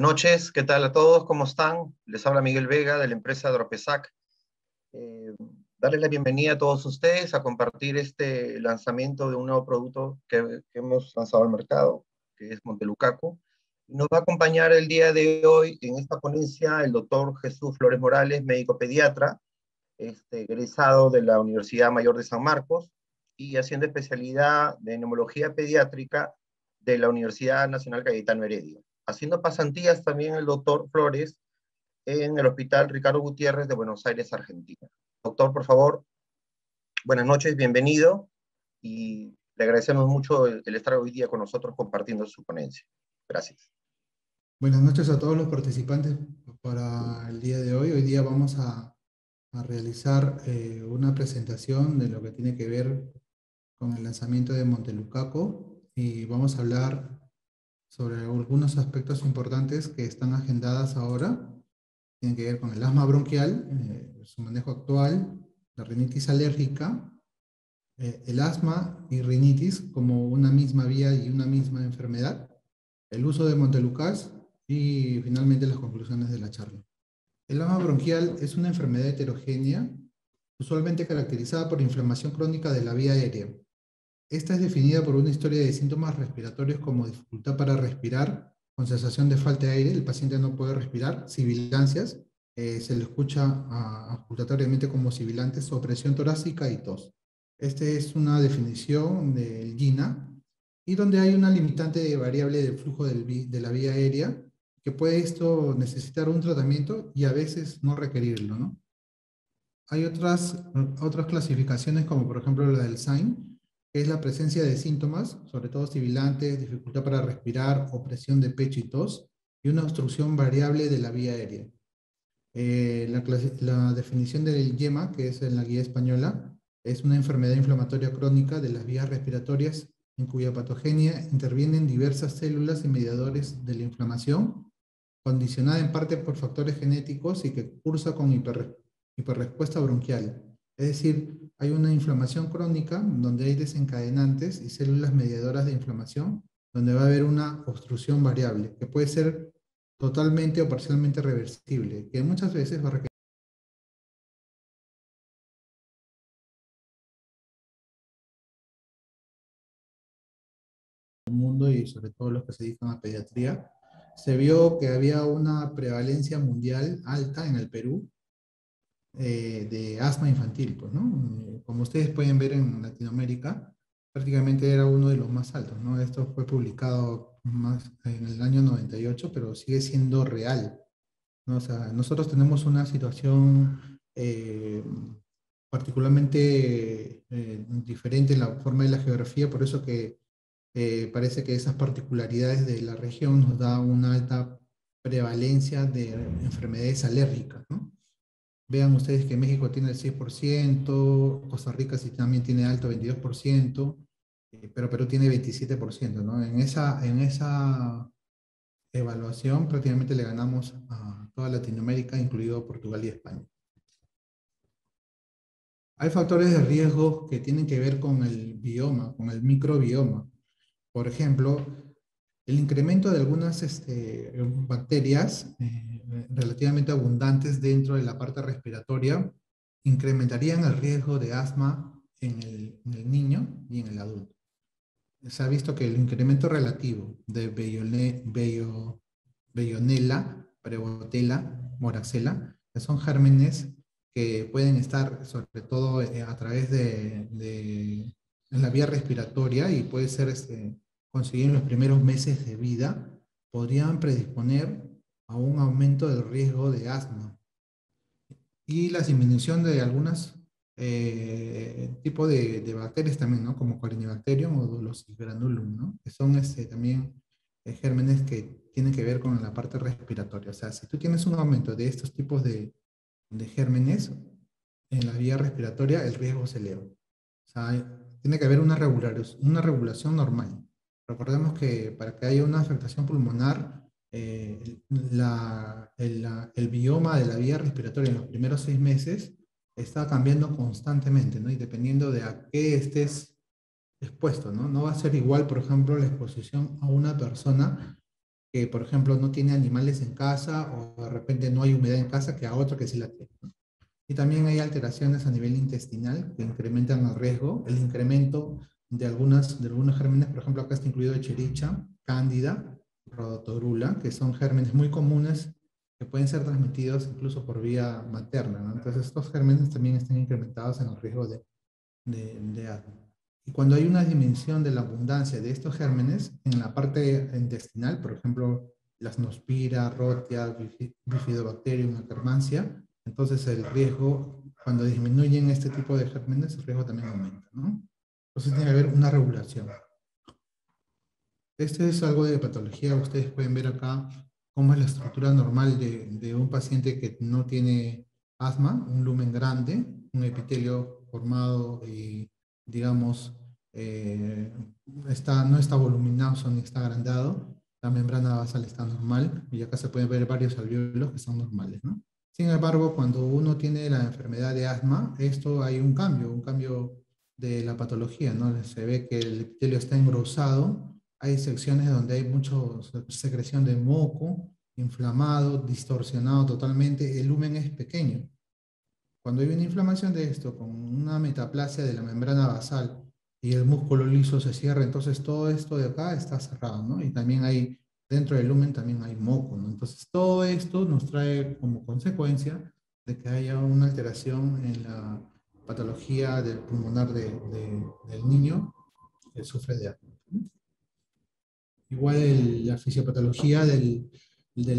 Buenas noches, ¿qué tal a todos? ¿Cómo están? Les habla Miguel Vega de la empresa Dropesac. Eh, Darles la bienvenida a todos ustedes a compartir este lanzamiento de un nuevo producto que hemos lanzado al mercado, que es Montelucaco. Nos va a acompañar el día de hoy en esta ponencia el doctor Jesús Flores Morales, médico pediatra, egresado de la Universidad Mayor de San Marcos y haciendo especialidad de neumología pediátrica de la Universidad Nacional Cayetano Heredia. Haciendo pasantías también el doctor Flores en el Hospital Ricardo Gutiérrez de Buenos Aires, Argentina. Doctor, por favor, buenas noches, bienvenido y le agradecemos mucho el estar hoy día con nosotros compartiendo su ponencia. Gracias. Buenas noches a todos los participantes para el día de hoy. Hoy día vamos a realizar una presentación de lo que tiene que ver con el lanzamiento de Montelucaco y vamos a hablar sobre algunos aspectos importantes que están agendadas ahora. Tienen que ver con el asma bronquial, su manejo actual, la rinitis alérgica, el asma y rinitis como una misma vía y una misma enfermedad, el uso de Montelukast y finalmente las conclusiones de la charla. El asma bronquial es una enfermedad heterogénea, usualmente caracterizada por inflamación crónica de la vía aérea. Esta es definida por una historia de síntomas respiratorios como dificultad para respirar, con sensación de falta de aire, el paciente no puede respirar, sibilancias, se le escucha auscultatoriamente como sibilantes, opresión torácica y tos. Esta es una definición del GINA, y donde hay una limitante variable del flujo de la vía aérea, que puede esto necesitar un tratamiento y a veces no requerirlo, ¿no? Hay otras clasificaciones, como por ejemplo la del SAIN, que es la presencia de síntomas, sobre todo sibilantes, dificultad para respirar, opresión de pecho y tos, y una obstrucción variable de la vía aérea. La definición del YEMA, que es en la guía española, es una enfermedad inflamatoria crónica de las vías respiratorias en cuya patogenia intervienen diversas células y mediadores de la inflamación, condicionada en parte por factores genéticos y que cursa con hiperrespuesta bronquial. Es decir, hay una inflamación crónica donde hay desencadenantes y células mediadoras de inflamación, donde va a haber una obstrucción variable, que puede ser totalmente o parcialmente reversible, que muchas veces va a requerir el mundo y sobre todo los que se dedican a pediatría. Se vio que había una prevalencia mundial alta en el Perú de asma infantil, pues, ¿no? Como ustedes pueden ver en Latinoamérica, prácticamente era uno de los más altos, ¿no? Esto fue publicado más en el año 98, pero sigue siendo real, ¿no? O sea, nosotros tenemos una situación particularmente diferente en la forma de la geografía, por eso que parece que esas particularidades de la región nos da una alta prevalencia de enfermedades alérgicas, ¿no? Vean ustedes que México tiene el 6%, Costa Rica sí también tiene alto 22%, pero Perú tiene 27%, ¿no? En esa evaluación prácticamente le ganamos a toda Latinoamérica, incluido Portugal y España. Hay factores de riesgo que tienen que ver con el bioma, con el microbioma. Por ejemplo, el incremento de algunas bacterias relativamente abundantes dentro de la parte respiratoria incrementarían el riesgo de asma en el niño y en el adulto. Se ha visto que el incremento relativo de Veillonella, Prevotella, Moraxella, que son gérmenes que pueden estar sobre todo a través en la vía respiratoria y puede ser conseguir en los primeros meses de vida, podrían predisponer a un aumento del riesgo de asma. Y la disminución de algunos tipos de bacterias también, ¿no? Como Corynebacterium o Dulciferanulum, ¿no? Que son también gérmenes que tienen que ver con la parte respiratoria. O sea, si tú tienes un aumento de estos tipos de gérmenes en la vía respiratoria, el riesgo se eleva. O sea, tiene que haber una regulación normal. Recordemos que para que haya una afectación pulmonar, el bioma de la vía respiratoria en los primeros 6 meses está cambiando constantemente, ¿no? Y dependiendo de a qué estés expuesto, ¿no? No va a ser igual, por ejemplo, la exposición a una persona que, por ejemplo, no tiene animales en casa o de repente no hay humedad en casa que a otro que sí la tiene, ¿no? Y también hay alteraciones a nivel intestinal que incrementan el riesgo. El incremento de algunos gérmenes, por ejemplo, acá está incluido Escherichia, Cándida, Rhodotorula, que son gérmenes muy comunes que pueden ser transmitidos incluso por vía materna, ¿no? Entonces, estos gérmenes también están incrementados en el riesgo de asma. Y cuando hay una dimensión de la abundancia de estos gérmenes, en la parte intestinal, por ejemplo, la Lasnospira, Rotia, Bifidobacterium, Akkermansia, entonces el riesgo, cuando disminuyen este tipo de gérmenes, el riesgo también aumenta, ¿no? Entonces tiene que haber una regulación. Este es algo de patología. Ustedes pueden ver acá cómo es la estructura normal de un paciente que no tiene asma, un lumen grande, un epitelio formado y, digamos, no está voluminoso ni está agrandado. La membrana basal está normal y acá se pueden ver varios alvéolos que son normales, ¿no? Sin embargo, cuando uno tiene la enfermedad de asma, esto hay un cambio de la patología, ¿no? Se ve que el epitelio está engrosado, hay secciones donde hay mucha secreción de moco, inflamado, distorsionado totalmente, el lumen es pequeño. Cuando hay una inflamación de esto, con una metaplasia de la membrana basal y el músculo liso se cierra, entonces todo esto de acá está cerrado, ¿no? Y también hay, dentro del lumen también hay moco, ¿no? Entonces todo esto nos trae como consecuencia de que haya una alteración en la patología del pulmonar del niño que sufre de asma. Igual la fisiopatología del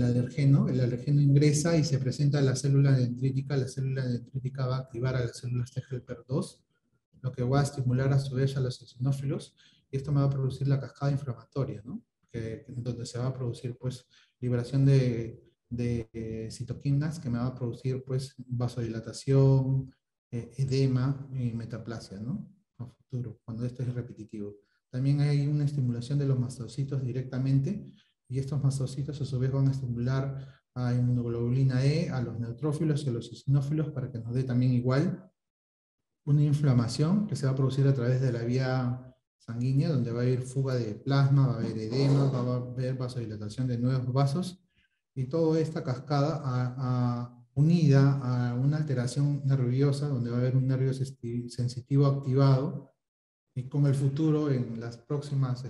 alergeno, el alergeno ingresa y se presenta a la célula dendrítica va a activar a las células T helper 2, lo que va a estimular a su vez a los eosinófilos, y esto me va a producir la cascada inflamatoria, ¿no? Donde se va a producir pues liberación de citoquinas que me va a producir pues vasodilatación, edema y metaplasia, ¿no? A futuro, cuando esto es repetitivo. También hay una estimulación de los mastocitos directamente, y estos mastocitos a su vez van a estimular a inmunoglobulina E, a los neutrófilos y a los eosinófilos para que nos dé también igual una inflamación que se va a producir a través de la vía sanguínea, donde va a haber fuga de plasma, va a haber edema, va a haber vasodilatación de nuevos vasos, y toda esta cascada unida a una alteración nerviosa, donde va a haber un nervio sensitivo activado, y con el futuro, en las próximas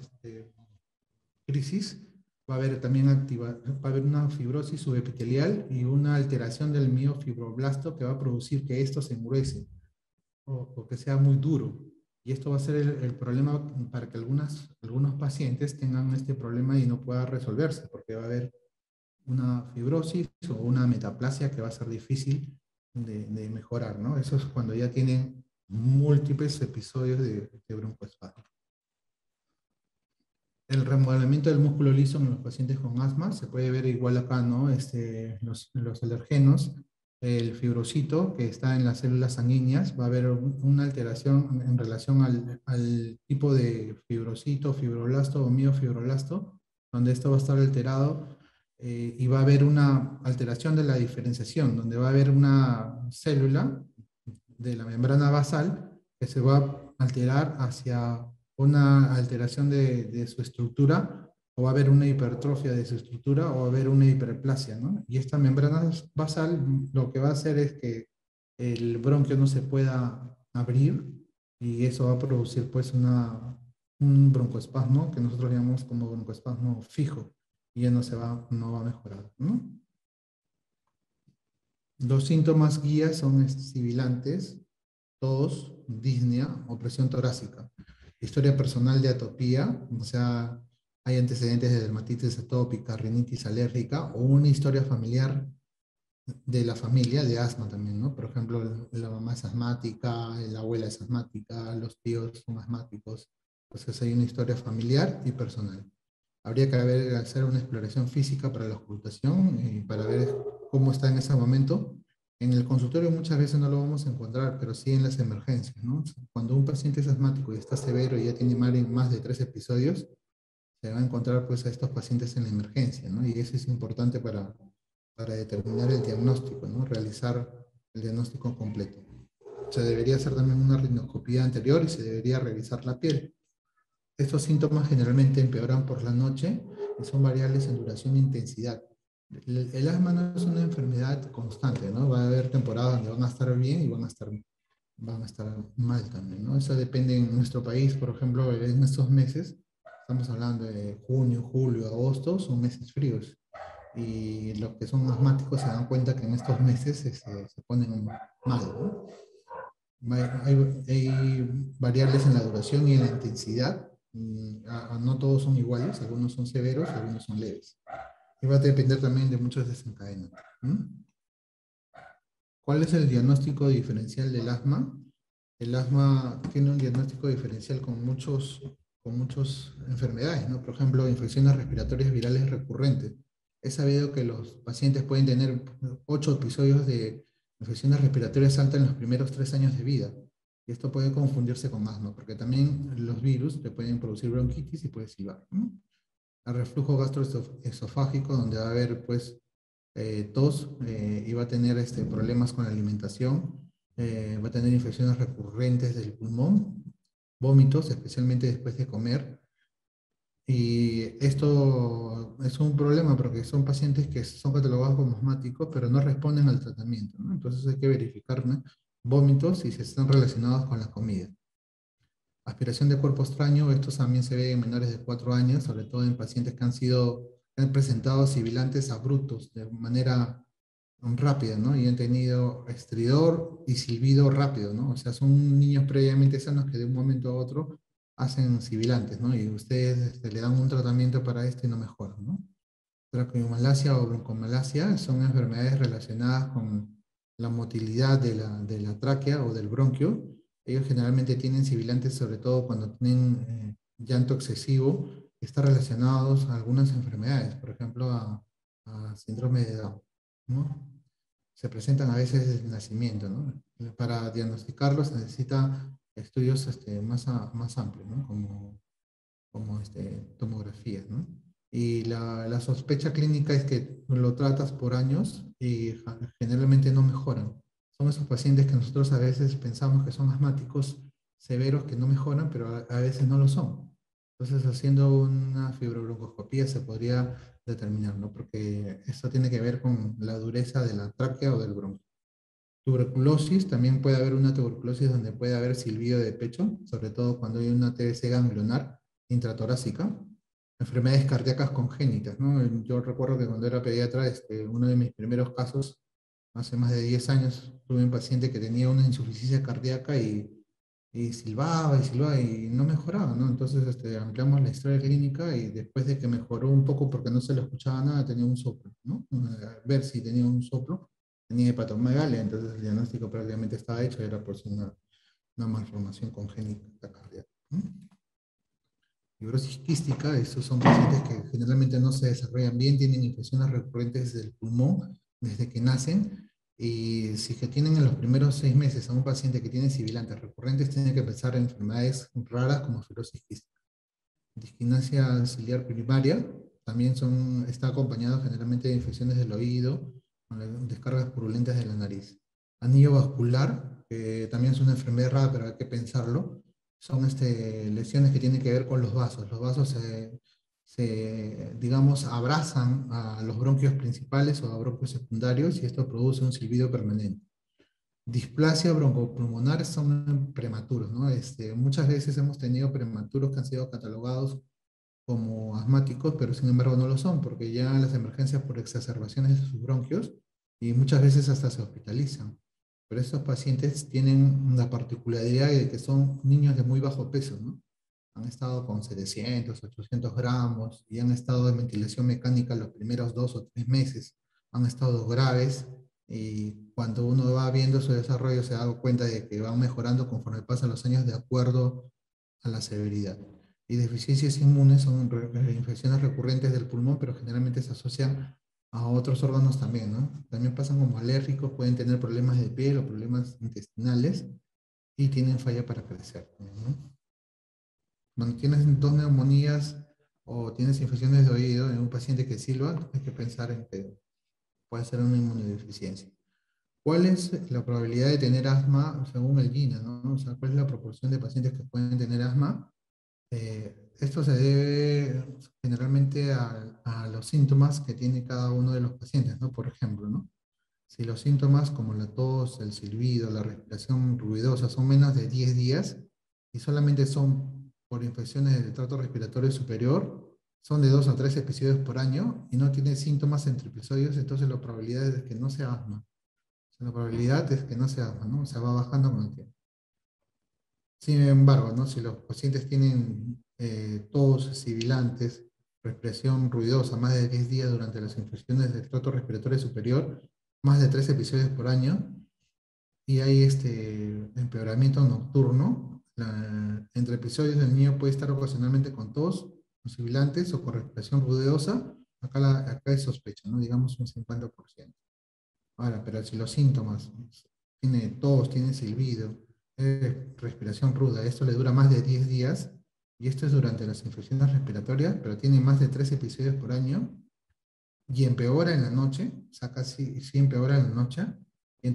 crisis, va a haber también va a haber una fibrosis subepitelial y una alteración del miofibroblasto que va a producir que esto se engruese o que sea muy duro. Y esto va a ser el problema para que algunos pacientes tengan este problema y no pueda resolverse, porque va a haber una fibrosis o una metaplasia que va a ser difícil de mejorar, ¿no? Eso es cuando ya tienen múltiples episodios de broncoespasmo. El remodelamiento del músculo liso en los pacientes con asma se puede ver igual acá, ¿no? Los alergenos, el fibrocito que está en las células sanguíneas, va a haber una alteración en relación al tipo de fibrocito, fibroblasto o miofibroblasto, donde esto va a estar alterado, y va a haber una alteración de la diferenciación, donde va a haber una célula de la membrana basal que se va a alterar hacia una alteración de su estructura, o va a haber una hipertrofia de su estructura, o va a haber una hiperplasia, ¿no? Y esta membrana basal lo que va a hacer es que el bronquio no se pueda abrir, y eso va a producir pues un broncoespasmo que nosotros llamamos como broncoespasmo fijo, y ya no va a mejorar, ¿no? Los síntomas guías son sibilantes, tos, disnea, opresión torácica. Historia personal de atopía, o sea, hay antecedentes de dermatitis atópica, rinitis alérgica, o una historia familiar de la familia de asma también, ¿no? Por ejemplo, la mamá es asmática, la abuela es asmática, los tíos son asmáticos. Entonces hay una historia familiar y personal. Habría que hacer una exploración física para la ocultación y para ver cómo está en ese momento. En el consultorio muchas veces no lo vamos a encontrar, pero sí en las emergencias, ¿no? Cuando un paciente es asmático y está severo y ya tiene más de 3 episodios, se va a encontrar pues a estos pacientes en la emergencia, ¿no? Y eso es importante para determinar el diagnóstico, ¿no? Realizar el diagnóstico completo. Se debería hacer también una rinoscopía anterior y se debería revisar la piel. Estos síntomas generalmente empeoran por la noche que son variables en duración e intensidad. El asma no es una enfermedad constante, ¿no? Va a haber temporadas donde van a estar bien y van a estar mal también, ¿no? Eso depende en nuestro país, por ejemplo, en estos meses, estamos hablando de junio, julio, agosto, son meses fríos. Y los que son asmáticos se dan cuenta que en estos meses se ponen mal, ¿no? Hay variables en la duración y en la intensidad. No todos son iguales, algunos son severos, algunos son leves. Y va a depender también de muchos desencadenantes. ¿Cuál es el diagnóstico diferencial del asma? El asma tiene un diagnóstico diferencial con muchas enfermedades, ¿no? Por ejemplo, infecciones respiratorias virales recurrentes. Es sabido que los pacientes pueden tener 8 episodios de infecciones respiratorias altas en los primeros 3 años de vida. Y esto puede confundirse con asma, porque también los virus le pueden producir bronquitis y puede silbar, ¿no? El reflujo gastroesofágico, donde va a haber, pues, tos, y va a tener problemas con la alimentación, va a tener infecciones recurrentes del pulmón, vómitos, especialmente después de comer. Y esto es un problema porque son pacientes que son catalogados como asmáticos, pero no responden al tratamiento, ¿no? Entonces hay que verificar, ¿no?, vómitos si se están relacionados con la comida. Aspiración de cuerpo extraño, esto también se ve en menores de 4 años, sobre todo en pacientes que han presentado sibilantes abruptos de manera rápida, ¿no? Y han tenido estridor y silbido rápido, ¿no? O sea, son niños previamente sanos que de un momento a otro hacen sibilantes, ¿no? Y ustedes le dan un tratamiento para esto y no mejoran, ¿no? Traqueomalacia o broncomalacia son enfermedades relacionadas con la motilidad de la tráquea o del bronquio. Ellos generalmente tienen sibilantes, sobre todo cuando tienen llanto excesivo, que está relacionados a algunas enfermedades, por ejemplo, a síndrome de Down, ¿no? Se presentan a veces desde el nacimiento, ¿no? Para diagnosticarlos se necesita estudios más amplios, ¿no? Como tomografías, ¿no? Y la sospecha clínica es que lo tratas por años y generalmente no mejoran. Son esos pacientes que nosotros a veces pensamos que son asmáticos severos que no mejoran, pero a veces no lo son. Entonces, haciendo una fibrobroncoscopía se podría determinar, ¿no? Porque esto tiene que ver con la dureza de la tráquea o del bronquio. Tuberculosis, también puede haber una tuberculosis donde puede haber silbido de pecho, sobre todo cuando hay una TBC ganglionar intratorácica. Enfermedades cardíacas congénitas, ¿no? Yo recuerdo que cuando era pediatra, uno de mis primeros casos, hace más de 10 años, tuve un paciente que tenía una insuficiencia cardíaca y silbaba y no mejoraba, ¿no? Entonces ampliamos la historia clínica y después de que mejoró un poco porque no se le escuchaba nada, tenía un soplo, ¿no? A ver si tenía un soplo, tenía hepatomegalia, entonces el diagnóstico prácticamente estaba hecho, era por una malformación congénita cardíaca, ¿no? Fibrosis quística, estos son pacientes que generalmente no se desarrollan bien, tienen infecciones recurrentes del pulmón desde que nacen, y si que tienen en los primeros 6 meses a un paciente que tiene sibilantes recurrentes, tienen que pensar en enfermedades raras como fibrosis quística. Disquinesia ciliar primaria también está acompañado generalmente de infecciones del oído, con descargas purulentas de la nariz. Anillo vascular, que también es una enfermedad rara, pero hay que pensarlo. Son lesiones que tienen que ver con los vasos. Los vasos digamos, abrazan a los bronquios principales o a bronquios secundarios y esto produce un silbido permanente. Displasia broncopulmonar son prematuros, ¿no? Muchas veces hemos tenido prematuros que han sido catalogados como asmáticos, pero sin embargo no lo son, porque llegan a las emergencias por exacerbaciones de sus bronquios y muchas veces hasta se hospitalizan. Pero estos pacientes tienen una particularidad de que son niños de muy bajo peso, ¿no? Han estado con 700, 800 gramos y han estado en ventilación mecánica los primeros 2 o 3 meses. Han estado graves y cuando uno va viendo su desarrollo se da cuenta de que van mejorando conforme pasan los años de acuerdo a la severidad. Y deficiencias inmunes son infecciones recurrentes del pulmón, pero generalmente se asocian a otros órganos también, ¿no? También pasan como alérgicos, pueden tener problemas de piel o problemas intestinales y tienen falla para crecer, ¿no? Cuando tienes 2 neumonías o tienes infecciones de oído en un paciente que silba, hay que pensar en que puede ser una inmunodeficiencia. ¿Cuál es la probabilidad de tener asma según el GINA, ¿no? O sea, ¿cuál es la proporción de pacientes que pueden tener asma? esto se debe generalmente a los síntomas que tiene cada uno de los pacientes, ¿no? Por ejemplo, ¿no? Si los síntomas como la tos, el silbido, la respiración ruidosa son menos de 10 días y solamente son por infecciones del tracto respiratorio superior, son de 2 a 3 episodios por año y no tiene síntomas entre episodios, entonces la probabilidad es de que no sea asma. O sea, la probabilidad es que no sea asma, ¿no? O sea, va bajando con el tiempo. Sin embargo, ¿no? Si los pacientes tienen tos, sibilantes, respiración ruidosa más de 10 días durante las infecciones del tracto respiratorio superior, más de 3 episodios por año, y hay empeoramiento nocturno, entre episodios el niño puede estar ocasionalmente con tos, con sibilantes o con respiración ruidosa, acá es sospecha, ¿no? Digamos un 50%. Ahora, pero si los síntomas, tiene tos, tiene silbido, respiración ruda, esto le dura más de 10 días, y esto es durante las infecciones respiratorias, pero tiene más de 3 episodios por año, y empeora en la noche, o sea, casi sí empeora en la noche, y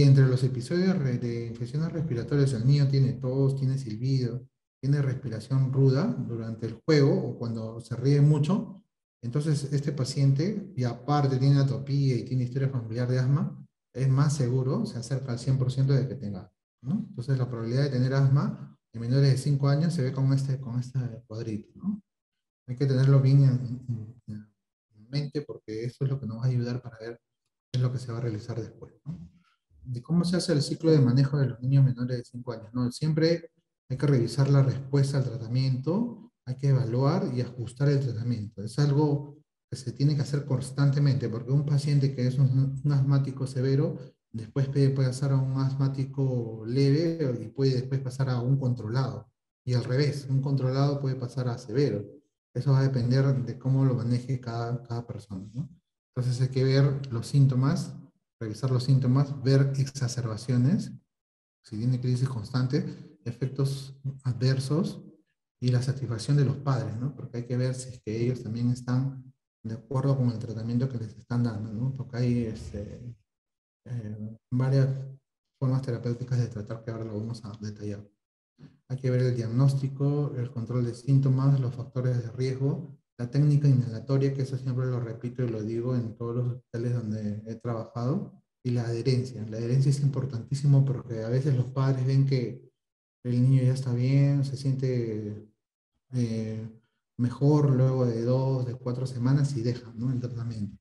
entre los episodios de infecciones respiratorias, el niño tiene tos, tiene silbido, tiene respiración ruda durante el juego o cuando se ríe mucho, entonces este paciente, y aparte tiene atopía y tiene historia familiar de asma, es más seguro, se acerca al 100% de que tenga, ¿no? Entonces la probabilidad de tener asma en menores de 5 años se ve con este cuadrito, ¿no? Hay que tenerlo bien en mente porque eso es lo que nos va a ayudar para ver qué es lo que se va a realizar después, ¿no? De cómo se hace el ciclo de manejo de los niños menores de 5 años, ¿no? Siempre hay que revisar la respuesta al tratamiento, hay que evaluar y ajustar el tratamiento. Es algo que se tiene que hacer constantemente, porque un paciente que es un asmático severo, después puede pasar a un asmático leve y puede después pasar a un controlado. Y al revés, un controlado puede pasar a severo. Eso va a depender de cómo lo maneje cada persona, ¿no? Entonces hay que ver los síntomas, revisar los síntomas, ver exacerbaciones, si tiene crisis constante, efectos adversos y la satisfacción de los padres, ¿no? Porque hay que ver si es que ellos también están de acuerdo con el tratamiento que les están dando, ¿no? Porque hay varias formas terapéuticas de tratar que ahora lo vamos a detallar. Hay que ver el diagnóstico, el control de síntomas, los factores de riesgo, la técnica inhalatoria, que eso siempre lo repito y lo digo en todos los hospitales donde he trabajado, y la adherencia. La adherencia es importantísimo porque a veces los padres ven que el niño ya está bien, se siente eh, mejor luego de 2, de 4 semanas y dejan, ¿no? El tratamiento.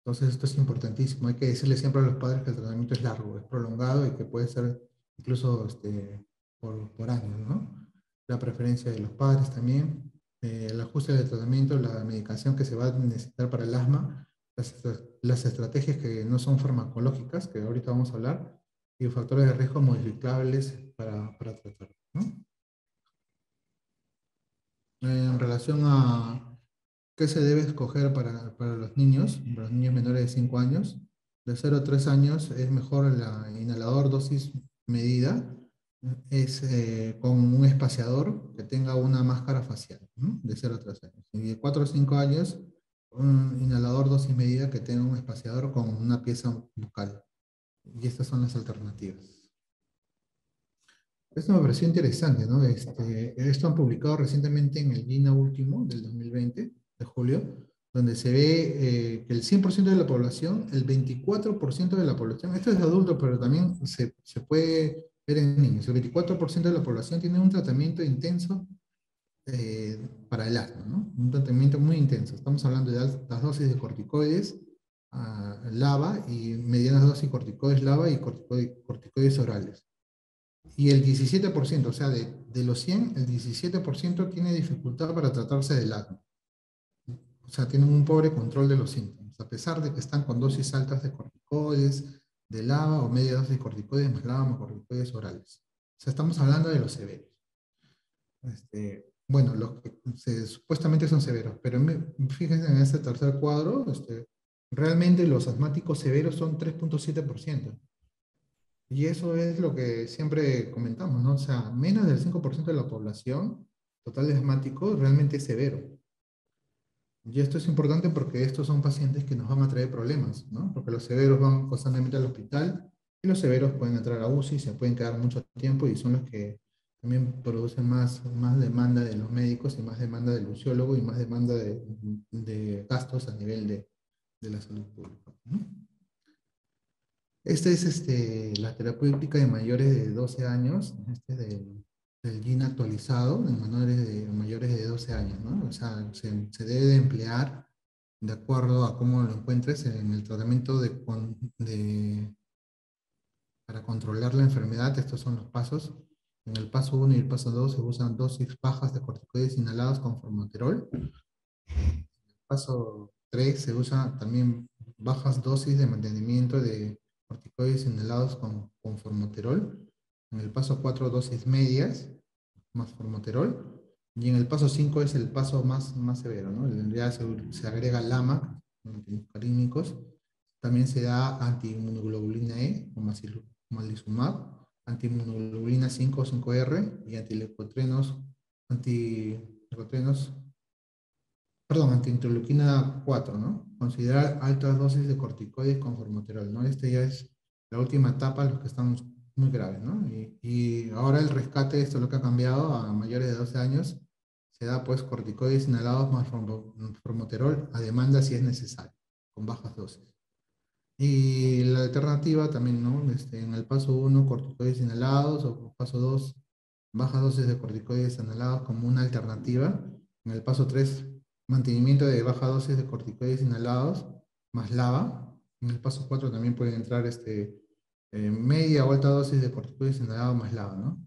Entonces esto es importantísimo. Hay que decirle siempre a los padres que el tratamiento es largo, es prolongado y que puede ser incluso por años, ¿no? La preferencia de los padres también, el ajuste del tratamiento, la medicación que se va a necesitar para el asma, las estrategias que no son farmacológicas, que ahorita vamos a hablar, y factores de riesgo modificables para tratar, ¿no? En relación a qué se debe escoger para los niños menores de 5 años, de 0 a 3 años es mejor la inhalador dosis medida, es con un espaciador que tenga una máscara facial, ¿no? De 0 a 3 años. Y de 4 a 5 años, un inhalador dosis medida que tenga un espaciador con una pieza bucal. Y estas son las alternativas. Esto me pareció interesante, ¿no? Esto han publicado recientemente en el GINA último del 2020, de julio, donde se ve que el 100% de la población, el 24% de la población, esto es de adultos, pero también se puede ver en niños, el 24% de la población tiene un tratamiento intenso para el asma, ¿no? Un tratamiento muy intenso. Estamos hablando de altas dosis de corticoides, LABA, y medianas dosis de corticoides LABA y corticoides orales. Y el 17%, o sea, de los 100, el 17% tiene dificultad para tratarse del asma. O sea, tienen un pobre control de los síntomas, a pesar de que están con dosis altas de corticoides, de LABA o media dosis de corticoides más LABA más corticoides orales. O sea, estamos hablando de los severos. Bueno, los que supuestamente son severos, pero fíjense en este tercer cuadro, realmente los asmáticos severos son 3,7%. Y eso es lo que siempre comentamos, ¿no? O sea, menos del 5% de la población total de asmáticos realmente es severo. Y esto es importante porque estos son pacientes que nos van a traer problemas, ¿no? Porque los severos van constantemente al hospital y los severos pueden entrar a UCI, se pueden quedar mucho tiempo y son los que también produce más demanda de los médicos y más demanda del luciólogo y más demanda de gastos a nivel de la salud pública, ¿no? Esta es la terapéutica de mayores de 12 años, del GIN actualizado en mayores de 12 años, ¿no? O sea, se debe de emplear de acuerdo a cómo lo encuentres en el tratamiento para controlar la enfermedad. Estos son los pasos. En el paso 1 y el paso 2 se usan dosis bajas de corticoides inhalados con formoterol. En el paso 3 se usa también bajas dosis de mantenimiento de corticoides inhalados con formoterol. En el paso 4 dosis medias más formoterol. Y en el paso 5 es el paso más severo, ¿no? Ya se agrega LAMA, antimuscarínicos. También se da antiinmunoglobulina E, o omalizumab, antiinmunoglobulina 5 o 5R y antileucotrenos, perdón, antiinterleuquina 4, ¿no? Considerar altas dosis de corticoides con formoterol, ¿no? Este ya es la última etapa, los que están muy graves, ¿no? Y ahora el rescate, esto es lo que ha cambiado a mayores de 12 años, se da pues corticoides inhalados más formoterol a demanda si es necesario, con bajas dosis. Y la alternativa también, ¿no? En el paso 1, corticoides inhalados, o paso 2, bajas dosis de corticoides inhalados como una alternativa. En el paso 3, mantenimiento de baja dosis de corticoides inhalados más LAVA. En el paso 4 también pueden entrar media o alta dosis de corticoides inhalados más LAVA, ¿no?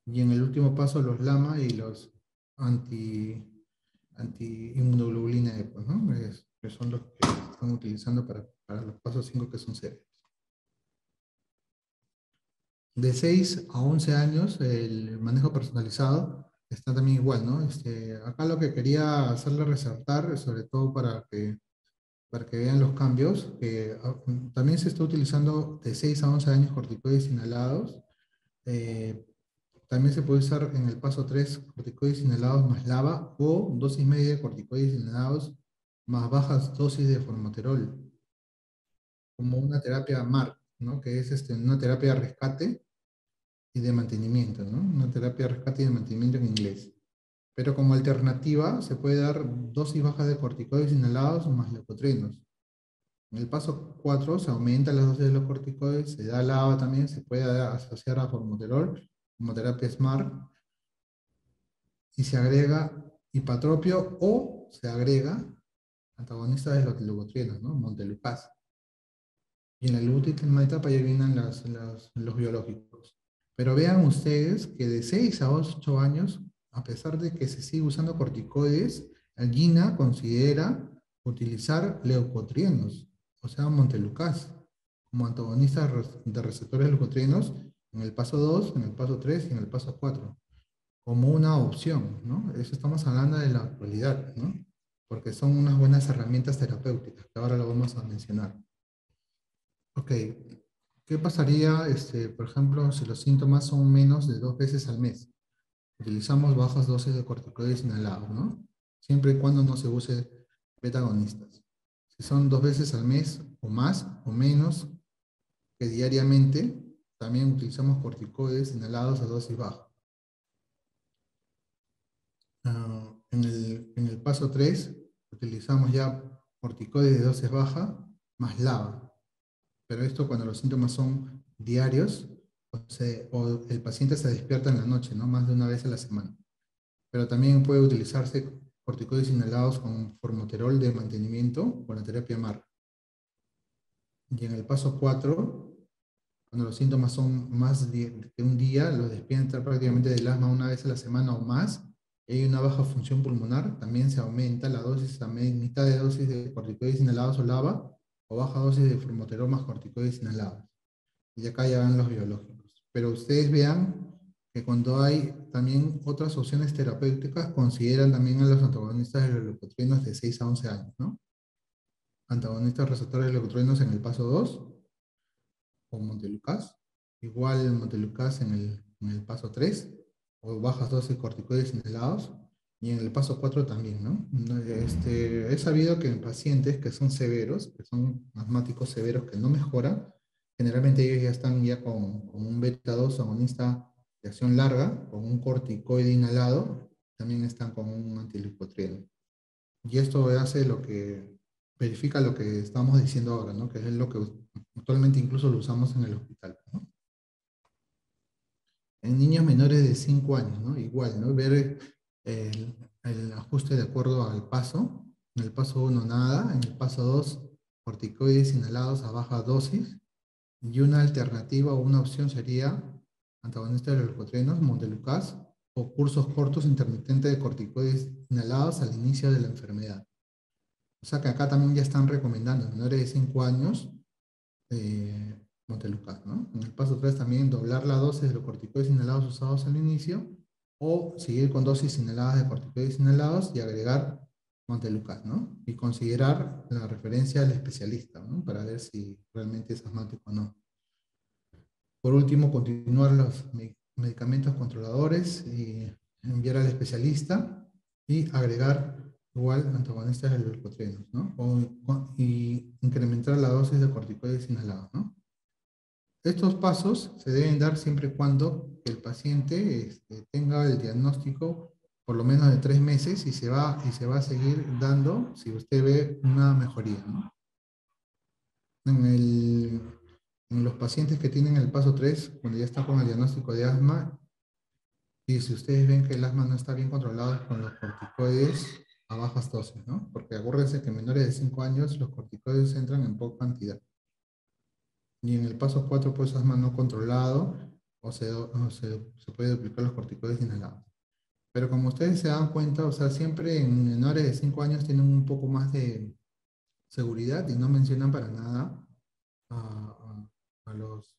Y en el último paso, los LAMA y los anti-inmunoglobulina E, pues, ¿no? Que son los que están utilizando para los pasos 5 que son severos. De 6 a 11 años, el manejo personalizado está también igual, ¿no? Acá lo que quería hacerle resaltar, sobre todo para que vean los cambios, que también se está utilizando de 6 a 11 años corticoides inhalados. eh, También se puede usar en el paso 3 corticoides inhalados más LAVA o dosis media de corticoides inhalados más bajas dosis de formoterol, como una terapia MARC, ¿no? Que es una terapia de rescate y de mantenimiento, ¿no? Una terapia de rescate y de mantenimiento en inglés. Pero como alternativa se puede dar dosis bajas de corticoides inhalados más leucotrienos. En el paso 4 se aumenta las dosis de los corticoides, se da LAVA también, se puede asociar a formoterol como terapia SMART y se agrega hipatropio o se agrega antagonista de los leucotrienos, ¿no? Montelukast. Y en la última etapa ya vienen los biológicos. Pero vean ustedes que de 6 a 8 años, a pesar de que se sigue usando corticoides, el GINA considera utilizar leucotrienos, o sea, Montelukast, como antagonista de receptores leucotrienos en el paso 2, en el paso 3 y en el paso 4 como una opción, ¿no? Eso estamos hablando de la actualidad, ¿no? Porque son unas buenas herramientas terapéuticas, que ahora lo vamos a mencionar. Ok, ¿qué pasaría, por ejemplo, si los síntomas son menos de 2 veces al mes? Utilizamos bajas dosis de corticoides inhalados, ¿no? Siempre y cuando no se use beta-agonistas. Si son 2 veces al mes o más o menos que diariamente, también utilizamos corticoides inhalados a dosis baja. En el paso 3 utilizamos ya corticoides de dosis baja más LAVA, pero esto cuando los síntomas son diarios o el paciente se despierta en la noche, ¿no? Más de una vez a la semana. Pero también puede utilizarse corticoides inhalados con formoterol de mantenimiento con la terapia MAR. Y en el paso 4, cuando los síntomas son más de un día, los despierta prácticamente del asma una vez a la semana o más, y hay una baja función pulmonar, también se aumenta la dosis, mitad de dosis de corticoides inhalados o LAVA, o baja dosis de formoterol más corticoides inhalados. Y acá ya van los biológicos. Pero ustedes vean que cuando hay también otras opciones terapéuticas, consideran también a los antagonistas de los leucotrienos de 6 a 11 años, ¿no? Antagonistas receptores de leucotrienos en el paso 2, o Montelukast, igual Montelukast en el paso 3, o bajas dosis de corticoides inhalados, y en el paso 4 también, ¿no? He sabido que en pacientes que son severos, que son asmáticos severos que no mejoran, generalmente ellos ya están ya con un beta 2 agonista de acción larga, con un corticoide inhalado, también están con un antileucotrieno. Y esto hace lo que, verifica lo que estamos diciendo ahora, ¿no? Que es lo que actualmente incluso lo usamos en el hospital, ¿no? En niños menores de 5 años, ¿no? Igual, ¿no? Ver el ajuste de acuerdo al paso. En el paso 1 nada, en el paso 2 corticoides inhalados a baja dosis, y una alternativa o una opción sería antagonista de los leucotrienos, montelukast, o cursos cortos intermitentes de corticoides inhalados al inicio de la enfermedad. O sea que acá también ya están recomendando en menores de 5 años montelukast, ¿no? En el paso 3 también doblar la dosis de los corticoides inhalados usados al inicio, o seguir con dosis inhaladas de corticoides inhalados y agregar montelukast, ¿no? Y considerar la referencia al especialista, ¿no? Para ver si realmente es asmático o no. Por último, continuar los medicamentos controladores y enviar al especialista y agregar igual antagonistas de leucotrienos, ¿no? Y incrementar la dosis de corticoides inhalados, ¿no? Estos pasos se deben dar siempre y cuando el paciente tenga el diagnóstico por lo menos de 3 meses y se va a seguir dando si usted ve una mejoría, ¿no? En, el, en los pacientes que tienen el paso 3, cuando ya están con el diagnóstico de asma, y si ustedes ven que el asma no está bien controlado con los corticoides a bajas dosis, ¿no? Porque acuérdense que en menores de 5 años los corticoides entran en poca cantidad. Y en el paso 4, pues asma no controlado, se puede duplicar los corticoides inhalados. Pero como ustedes se dan cuenta, o sea, siempre en menores de 5 años tienen un poco más de seguridad y no mencionan para nada a los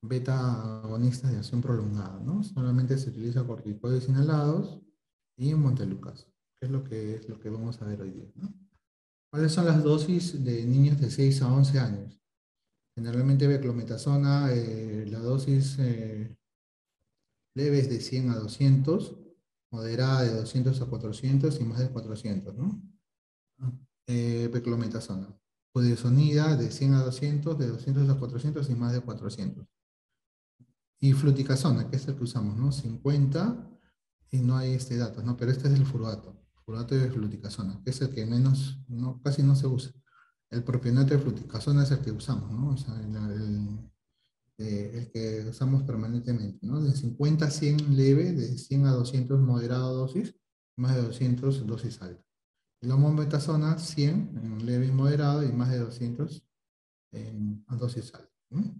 beta agonistas de acción prolongada, ¿no? Solamente se utiliza corticoides inhalados y montelukast, que es lo que vamos a ver hoy día, ¿no? ¿Cuáles son las dosis de niños de 6 a 11 años? Generalmente beclometasona, la dosis leve es de 100 a 200, moderada de 200 a 400 y más de 400, ¿no? Beclometasona. Budesonida de 100 a 200, de 200 a 400 y más de 400. Y fluticasona, que es el que usamos, ¿no? 50, y no hay datos, ¿no? Pero este es el furato. Furato de fluticasona, que es el que menos, no, casi no se usa. El propionato de fluticasona es el que usamos, ¿no? O sea, el que usamos permanentemente, ¿no? De 50 a 100 leve, de 100 a 200 moderada dosis, más de 200 dosis alta. Y la mometasona 100 en leve y moderado y más de 200 en dosis alta, ¿no?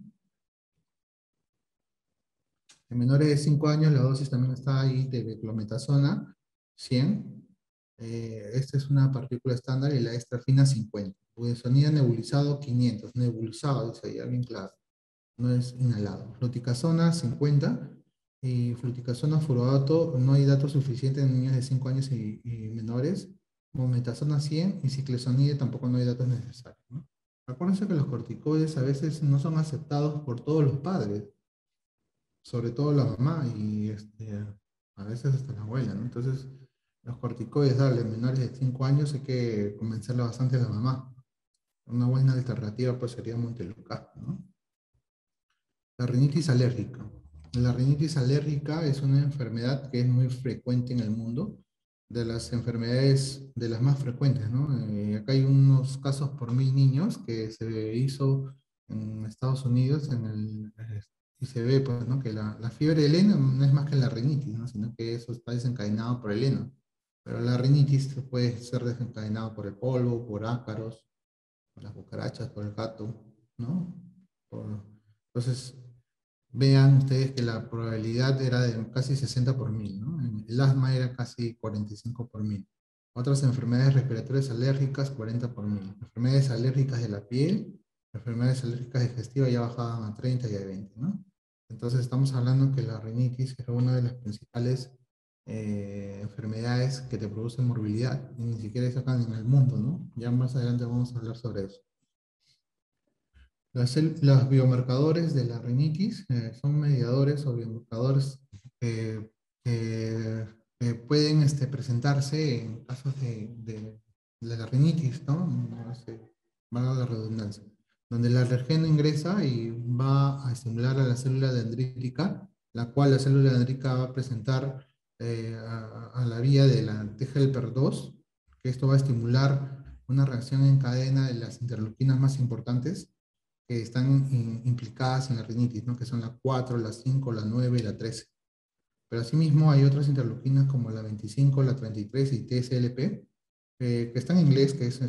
En menores de 5 años la dosis también está ahí de beclometasona 100. Esta es una partícula estándar y la extra fina 50. Budesonida nebulizado 500. Nebulizado, dice ahí, bien claro. No es inhalado. Fluticasona 50 y fluticasona furato no hay datos suficientes en niños de 5 años y menores. Mometasona 100 y ciclesonide tampoco no hay datos necesarios, ¿no? Acuérdense que los corticoides a veces no son aceptados por todos los padres, sobre todo la mamá y a veces hasta la abuela, ¿no? Entonces, los corticoides, dale, menores de 5 años hay que convencerle bastante a la mamá. Una buena alternativa pues sería montelukast, ¿no? La rinitis alérgica. La rinitis alérgica es una enfermedad que es muy frecuente en el mundo, de las enfermedades de las más frecuentes, ¿no? Acá hay unos casos por 1000 niños que se hizo en Estados Unidos y se ve pues, ¿no? que la fiebre del heno no es más que la rinitis, ¿no? Sino que eso está desencadenado por el heno. Pero la rinitis puede ser desencadenado por el polvo, por ácaros, por las cucarachas, por el gato, ¿no? Entonces, vean ustedes que la probabilidad era de casi 60 por 1000, ¿no? El asma era casi 45 por 1000. Otras enfermedades respiratorias alérgicas, 40 por 1000. Enfermedades alérgicas de la piel, enfermedades alérgicas digestivas ya bajaban a 30 y a 20, ¿no? Entonces estamos hablando que la rinitis es una de las principales enfermedades que te producen morbilidad, y ni siquiera es acá en el mundo, ¿no? Ya más adelante vamos a hablar sobre eso. Los biomarcadores de la rinitis son mediadores o biomarcadores eh, que pueden presentarse en casos de la rinitis, ¿no? Valga la redundancia, donde el alergeno ingresa y va a estimular a la célula dendrítica la cual la célula dendrítica va a presentar a la vía de la T-helper 2, que esto va a estimular una reacción en cadena de las interleuquinas más importantes que están implicadas en la rinitis, ¿no? Que son la 4, la 5, la 9 y la 13. Pero asimismo hay otras interleuquinas como la 25, la 33 y TSLP, que está en inglés, que es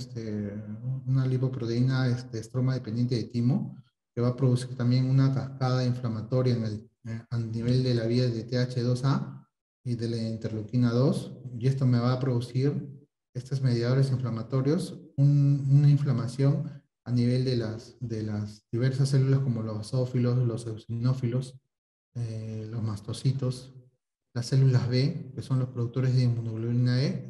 una lipoproteína estroma dependiente de timo, que va a producir también una cascada inflamatoria a nivel de la vía de TH2A y de la interleuquina 2, y esto me va a producir estos mediadores inflamatorios, una inflamación a nivel de las diversas células como los basófilos, los eosinófilos, los mastocitos, las células B, que son los productores de inmunoglobulina E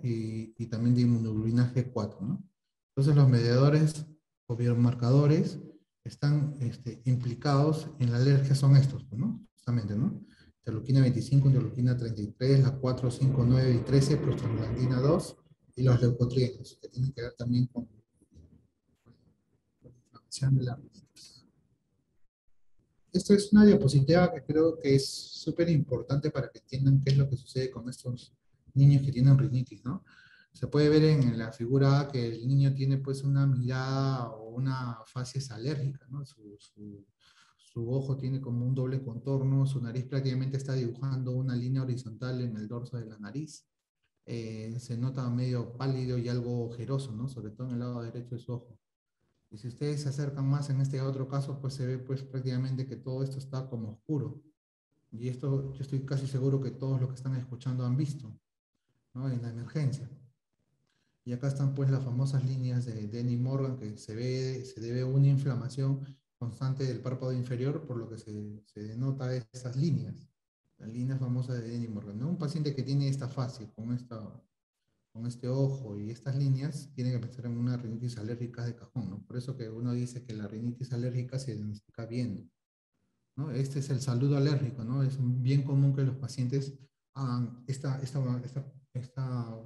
y también de inmunoglobulina G4, ¿no? Entonces los mediadores o biomarcadores están implicados en la alergia son estos, ¿no? Justamente, ¿no? Interleuquina 25, interleuquina 33, la 4, 5, 9 y 13, prostaglandina 2 y los leucotrienos, que tienen que ver también con la inflamación de la. Esto es una diapositiva que creo que es súper importante para que entiendan qué es lo que sucede con estos niños que tienen rinitis, ¿no? Se puede ver en la figura A que el niño tiene pues una mirada o una facies alérgica, ¿no? Su ojo tiene como un doble contorno, su nariz prácticamente está dibujando una línea horizontal en el dorso de la nariz. Se nota medio pálido y algo ojeroso, ¿no? Sobre todo en el lado derecho de su ojo. Y si ustedes se acercan más en este otro caso, pues se ve pues prácticamente que todo esto está como oscuro. Y esto yo estoy casi seguro que todos los que están escuchando han visto, ¿no? En la emergencia. Y acá están pues las famosas líneas de Denny Morgan, que se debe a una inflamación constante del párpado inferior, por lo que se denota estas líneas, las líneas famosas de Denny Morgan, ¿no? Un paciente que tiene esta fase con este ojo y estas líneas, tienen que pensar en una rinitis alérgica de cajón, ¿no? Por eso que uno dice que la rinitis alérgica se diagnostica viendo, ¿no? Este es el saludo alérgico, ¿no? Es bien común que los pacientes hagan este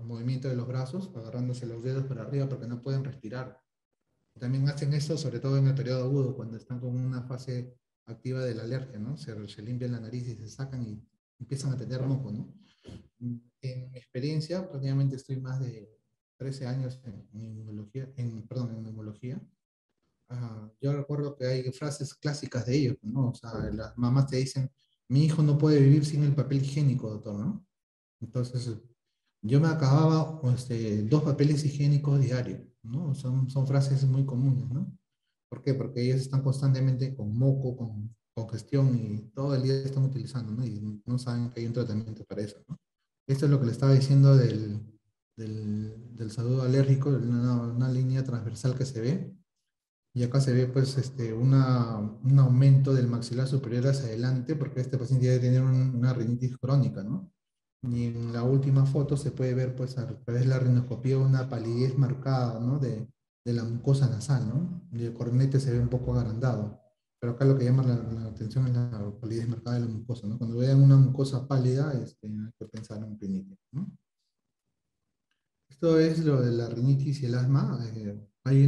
movimiento de los brazos, agarrándose los dedos para arriba porque no pueden respirar. También hacen esto, sobre todo en el periodo agudo, cuando están con una fase activa de la alergia, ¿no? Se limpian la nariz y se sacan y empiezan a tener moco, ¿no? En mi experiencia, prácticamente estoy más de 13 años en inmunología, perdón, en neumología. Yo recuerdo que hay frases clásicas de ellos, ¿no? O sea, las mamás te dicen, mi hijo no puede vivir sin el papel higiénico, doctor, ¿no? Entonces, yo me acababa 2 papeles higiénicos diarios, ¿no? Son frases muy comunes, ¿no? ¿Por qué? Porque ellos están constantemente con moco, con congestión y todo el día están utilizando, ¿no? Y no saben que hay un tratamiento para eso, ¿no? Esto es lo que le estaba diciendo del saludo alérgico, una línea transversal que se ve. Y acá se ve pues un aumento del maxilar superior hacia adelante porque este paciente debe tener una rinitis crónica, ¿no? Y en la última foto se puede ver pues a través de la rinoscopía una palidez marcada, ¿no? De la mucosa nasal, ¿no? Y el cornete se ve un poco agrandado. Pero acá lo que llama la atención es la palidez marcada de la mucosa, ¿no? Cuando vean una mucosa pálida, hay que pensar en un rinitis, ¿no? Esto es lo de la rinitis y el asma. Hay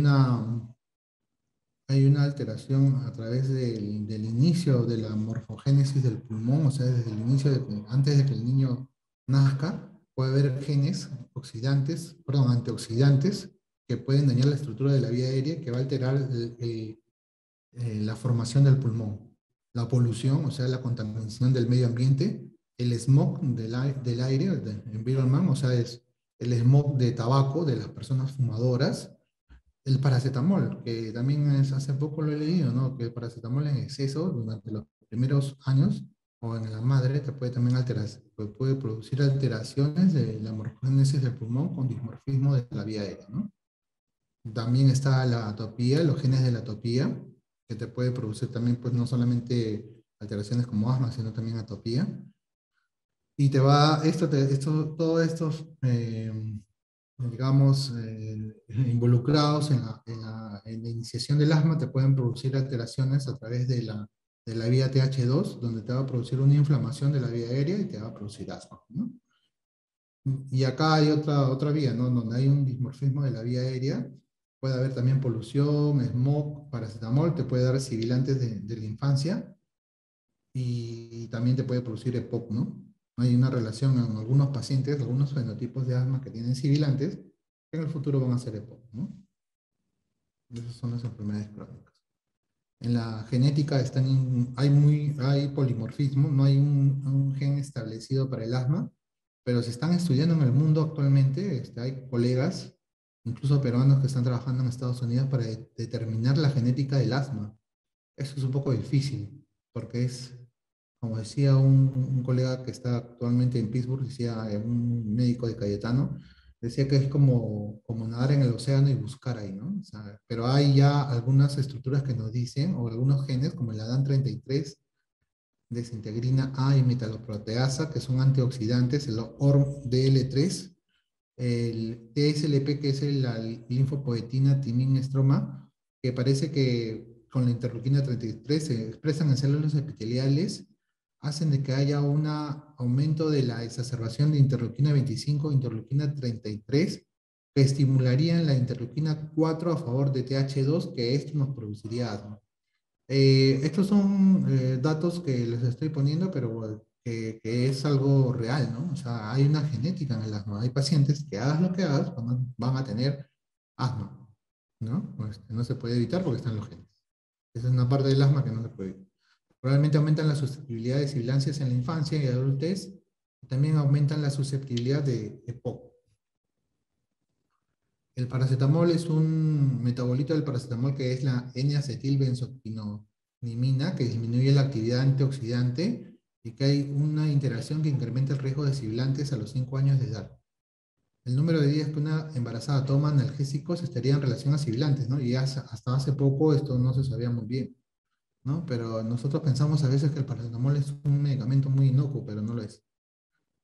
una alteración a través del inicio de la morfogénesis del pulmón, o sea, desde el inicio, antes de que el niño nazca, puede haber genes oxidantes, perdón, antioxidantes, que pueden dañar la estructura de la vía aérea, que va a alterar la formación del pulmón. La polución, o sea, la contaminación del medio ambiente, el smog del aire, el environment, o sea, es el smog de tabaco de las personas fumadoras, el paracetamol, que también hace poco lo he leído, ¿no? Que el paracetamol en exceso durante los primeros años o en la madre te puede también alterar, puede producir alteraciones de la morfogénesis del pulmón con dismorfismo de la vía aérea, ¿no? También está la atopía, los genes de la atopía, que te puede producir también, pues no solamente alteraciones como asma, sino también atopía. Y todos estos digamos, involucrados en la iniciación del asma te pueden producir alteraciones a través de la vía TH2, donde te va a producir una inflamación de la vía aérea y te va a producir asma, ¿no? Y acá hay otra vía, ¿no? Donde hay un dismorfismo de la vía aérea, puede haber también polución, smog, paracetamol, te puede dar sibilantes de la infancia, y también te puede producir EPOC, ¿no? Hay una relación en algunos pacientes, algunos fenotipos de asma que tienen sibilantes, que en el futuro van a ser EPOC, ¿no? Esas son las enfermedades crónicas. En la genética hay polimorfismo, no hay un gen establecido para el asma, pero se están estudiando en el mundo actualmente, hay colegas, incluso peruanos que están trabajando en Estados Unidos para determinar la genética del asma. Eso es un poco difícil, porque es, como decía un colega que está actualmente en Pittsburgh, decía un médico de Cayetano, decía que es como nadar en el océano y buscar ahí, ¿no? O sea, pero hay ya algunas estructuras que nos dicen, o algunos genes, como el ADAN33, desintegrina A y metaloproteasa, que son antioxidantes, el ORMDL3, el TSLP, que es la linfopoetina timin estroma, que parece que con la interleuquina 33 se expresan en células epiteliales, hacen de que haya un aumento de la exacerbación de interleuquina 25 interleuquina 33, que estimularían la interleuquina 4 a favor de TH2, que esto nos produciría asma. Estos son datos que les estoy poniendo, pero que es algo real, ¿no? O sea, hay una genética en el asma. Hay pacientes que hagas lo que hagas, van a tener asma, ¿no? Pues, no se puede evitar porque están los genes. Esa es una parte del asma que no se puede evitar. Probablemente aumentan la susceptibilidad de sibilancias en la infancia y adultez, y también aumentan la susceptibilidad de EPOC. El paracetamol es un metabolito del paracetamol que es la N-acetilbenzoquinonimina, que disminuye la actividad antioxidante y que hay una interacción que incrementa el riesgo de sibilantes a los 5 años de edad. El número de días que una embarazada toma analgésicos estaría en relación a sibilantes, ¿no? Y hasta hace poco esto no se sabía muy bien, ¿no? Pero nosotros pensamos a veces que el paracetamol es un medicamento muy inocuo, pero no lo es,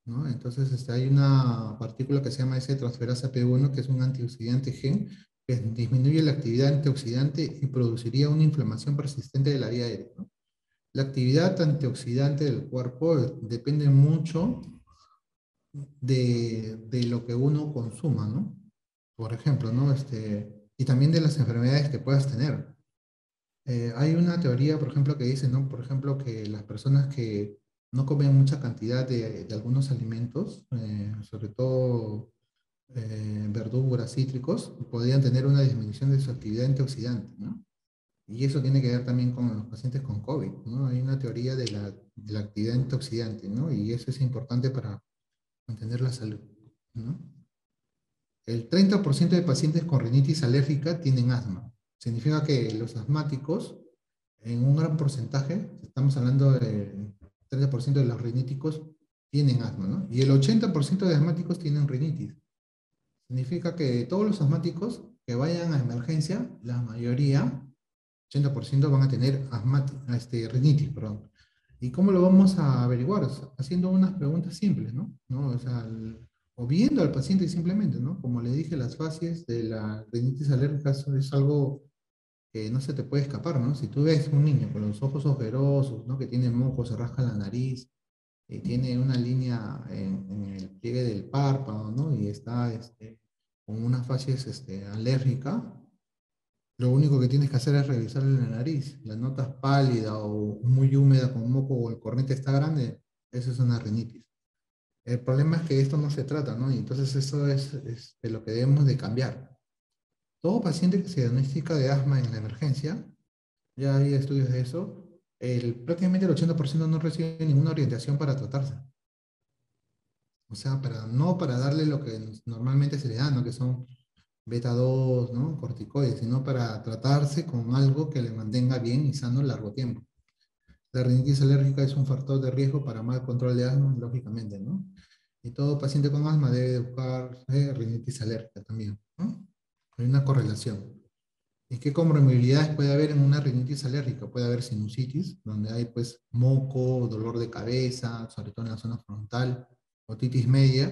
¿no? Entonces, hay una partícula que se llama S-transferasa P1, que es un antioxidante gen, que disminuye la actividad antioxidante y produciría una inflamación persistente de la vía aérea, ¿no? La actividad antioxidante del cuerpo depende mucho de lo que uno consuma, ¿no? Por ejemplo, ¿no? Y también de las enfermedades que puedas tener. Hay una teoría, por ejemplo, que dice, ¿no? Por ejemplo, que las personas que no comen mucha cantidad de algunos alimentos, sobre todo verduras, cítricos, podrían tener una disminución de su actividad antioxidante, ¿no? Y eso tiene que ver también con los pacientes con COVID, ¿no? Hay una teoría de la actividad antioxidante, ¿no? Y eso es importante para mantener la salud, ¿no? El 30% de pacientes con rinitis alérgica tienen asma. Significa que los asmáticos, en un gran porcentaje, estamos hablando del 30% de los riníticos, tienen asma, ¿no? Y el 80% de asmáticos tienen rinitis. Significa que todos los asmáticos que vayan a emergencia, la mayoría, 80% van a tener rinitis, perdón. ¿Y cómo lo vamos a averiguar? O sea, haciendo unas preguntas simples, ¿no? ¿No? O sea, o viendo al paciente simplemente, ¿no? Como le dije, las fases de la rinitis alérgica es algo que no se te puede escapar, ¿no? Si tú ves un niño con los ojos ojerosos, ¿no? Que tiene moco, se rasca la nariz, tiene una línea en el pliegue del párpado, ¿no? Y está con una fases alérgica, lo único que tienes que hacer es revisarle la nariz. La notas pálida o muy húmeda con moco o el cornete está grande, eso es una rinitis. El problema es que esto no se trata, ¿no? Y entonces eso es de lo que debemos de cambiar. Todo paciente que se diagnostica de asma en la emergencia, ya hay estudios de eso, prácticamente el 80% no recibe ninguna orientación para tratarse. O sea, no para darle lo que normalmente se le da, ¿no? Que son beta 2, ¿no? Corticoides, sino para tratarse con algo que le mantenga bien y sano a largo tiempo. La rinitis alérgica es un factor de riesgo para mal control de asma, lógicamente, ¿no? Y todo paciente con asma debe buscar rinitis alérgica también, ¿no? Hay una correlación. ¿Y qué comorbilidades puede haber en una rinitis alérgica? Puede haber sinusitis, donde hay pues moco, dolor de cabeza, sobre todo en la zona frontal, otitis media.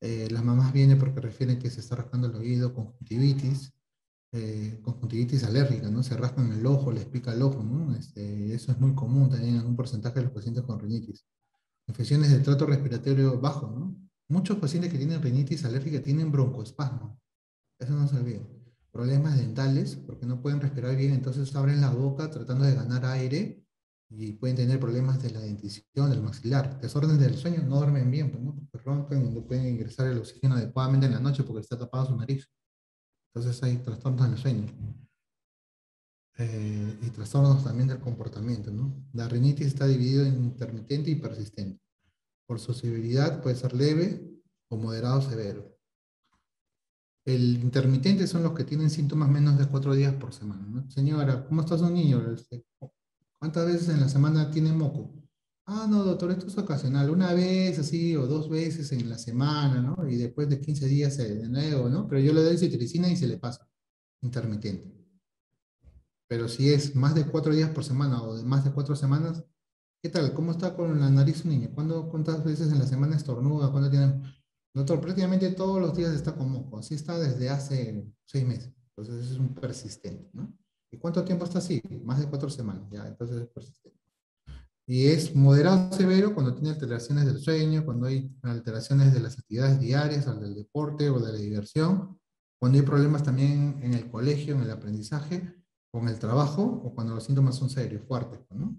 Las mamás vienen porque refieren que se está rascando el oído, conjuntivitis alérgica, ¿no? Se rascan el ojo, les pica el ojo, ¿no? Eso es muy común también en un porcentaje de los pacientes con rinitis. Infecciones del trato respiratorio bajo, ¿no? Muchos pacientes que tienen rinitis alérgica tienen broncoespasmo. Eso no se olvida. Problemas dentales, porque no pueden respirar bien, entonces abren la boca tratando de ganar aire y pueden tener problemas de la dentición, del maxilar. Desórdenes del sueño, no duermen bien, pues, ¿no? Porque roncan y no pueden ingresar el oxígeno adecuadamente en la noche porque está tapada su nariz. Entonces hay trastornos del sueño. Y trastornos también del comportamiento, ¿no? La rinitis está dividida en intermitente y persistente. Por su severidad puede ser leve o moderado severo. El intermitente son los que tienen síntomas menos de 4 días por semana, ¿no? Señora, ¿cómo está su niño? ¿Cuántas veces en la semana tiene moco? Ah, no, doctor, esto es ocasional, una vez así o 2 veces en la semana, ¿no? Y después de 15 días de nuevo, ¿no? Pero yo le doy citricina y se le pasa, intermitente. Pero si es más de 4 días por semana o de más de 4 semanas, ¿qué tal? ¿Cómo está con la nariz su niño? ¿Cuántas veces en la semana estornuda? ¿Cuándo tiene? Doctor, prácticamente todos los días está con moco. Así está desde hace 6 meses. Entonces es un persistente, ¿no? ¿Y cuánto tiempo está así? Más de 4 semanas, ya, entonces es persistente. Y es moderado severo cuando tiene alteraciones del sueño, cuando hay alteraciones de las actividades diarias, o del deporte o de la diversión, cuando hay problemas también en el colegio, en el aprendizaje, con el trabajo, o cuando los síntomas son serios, fuertes, ¿no?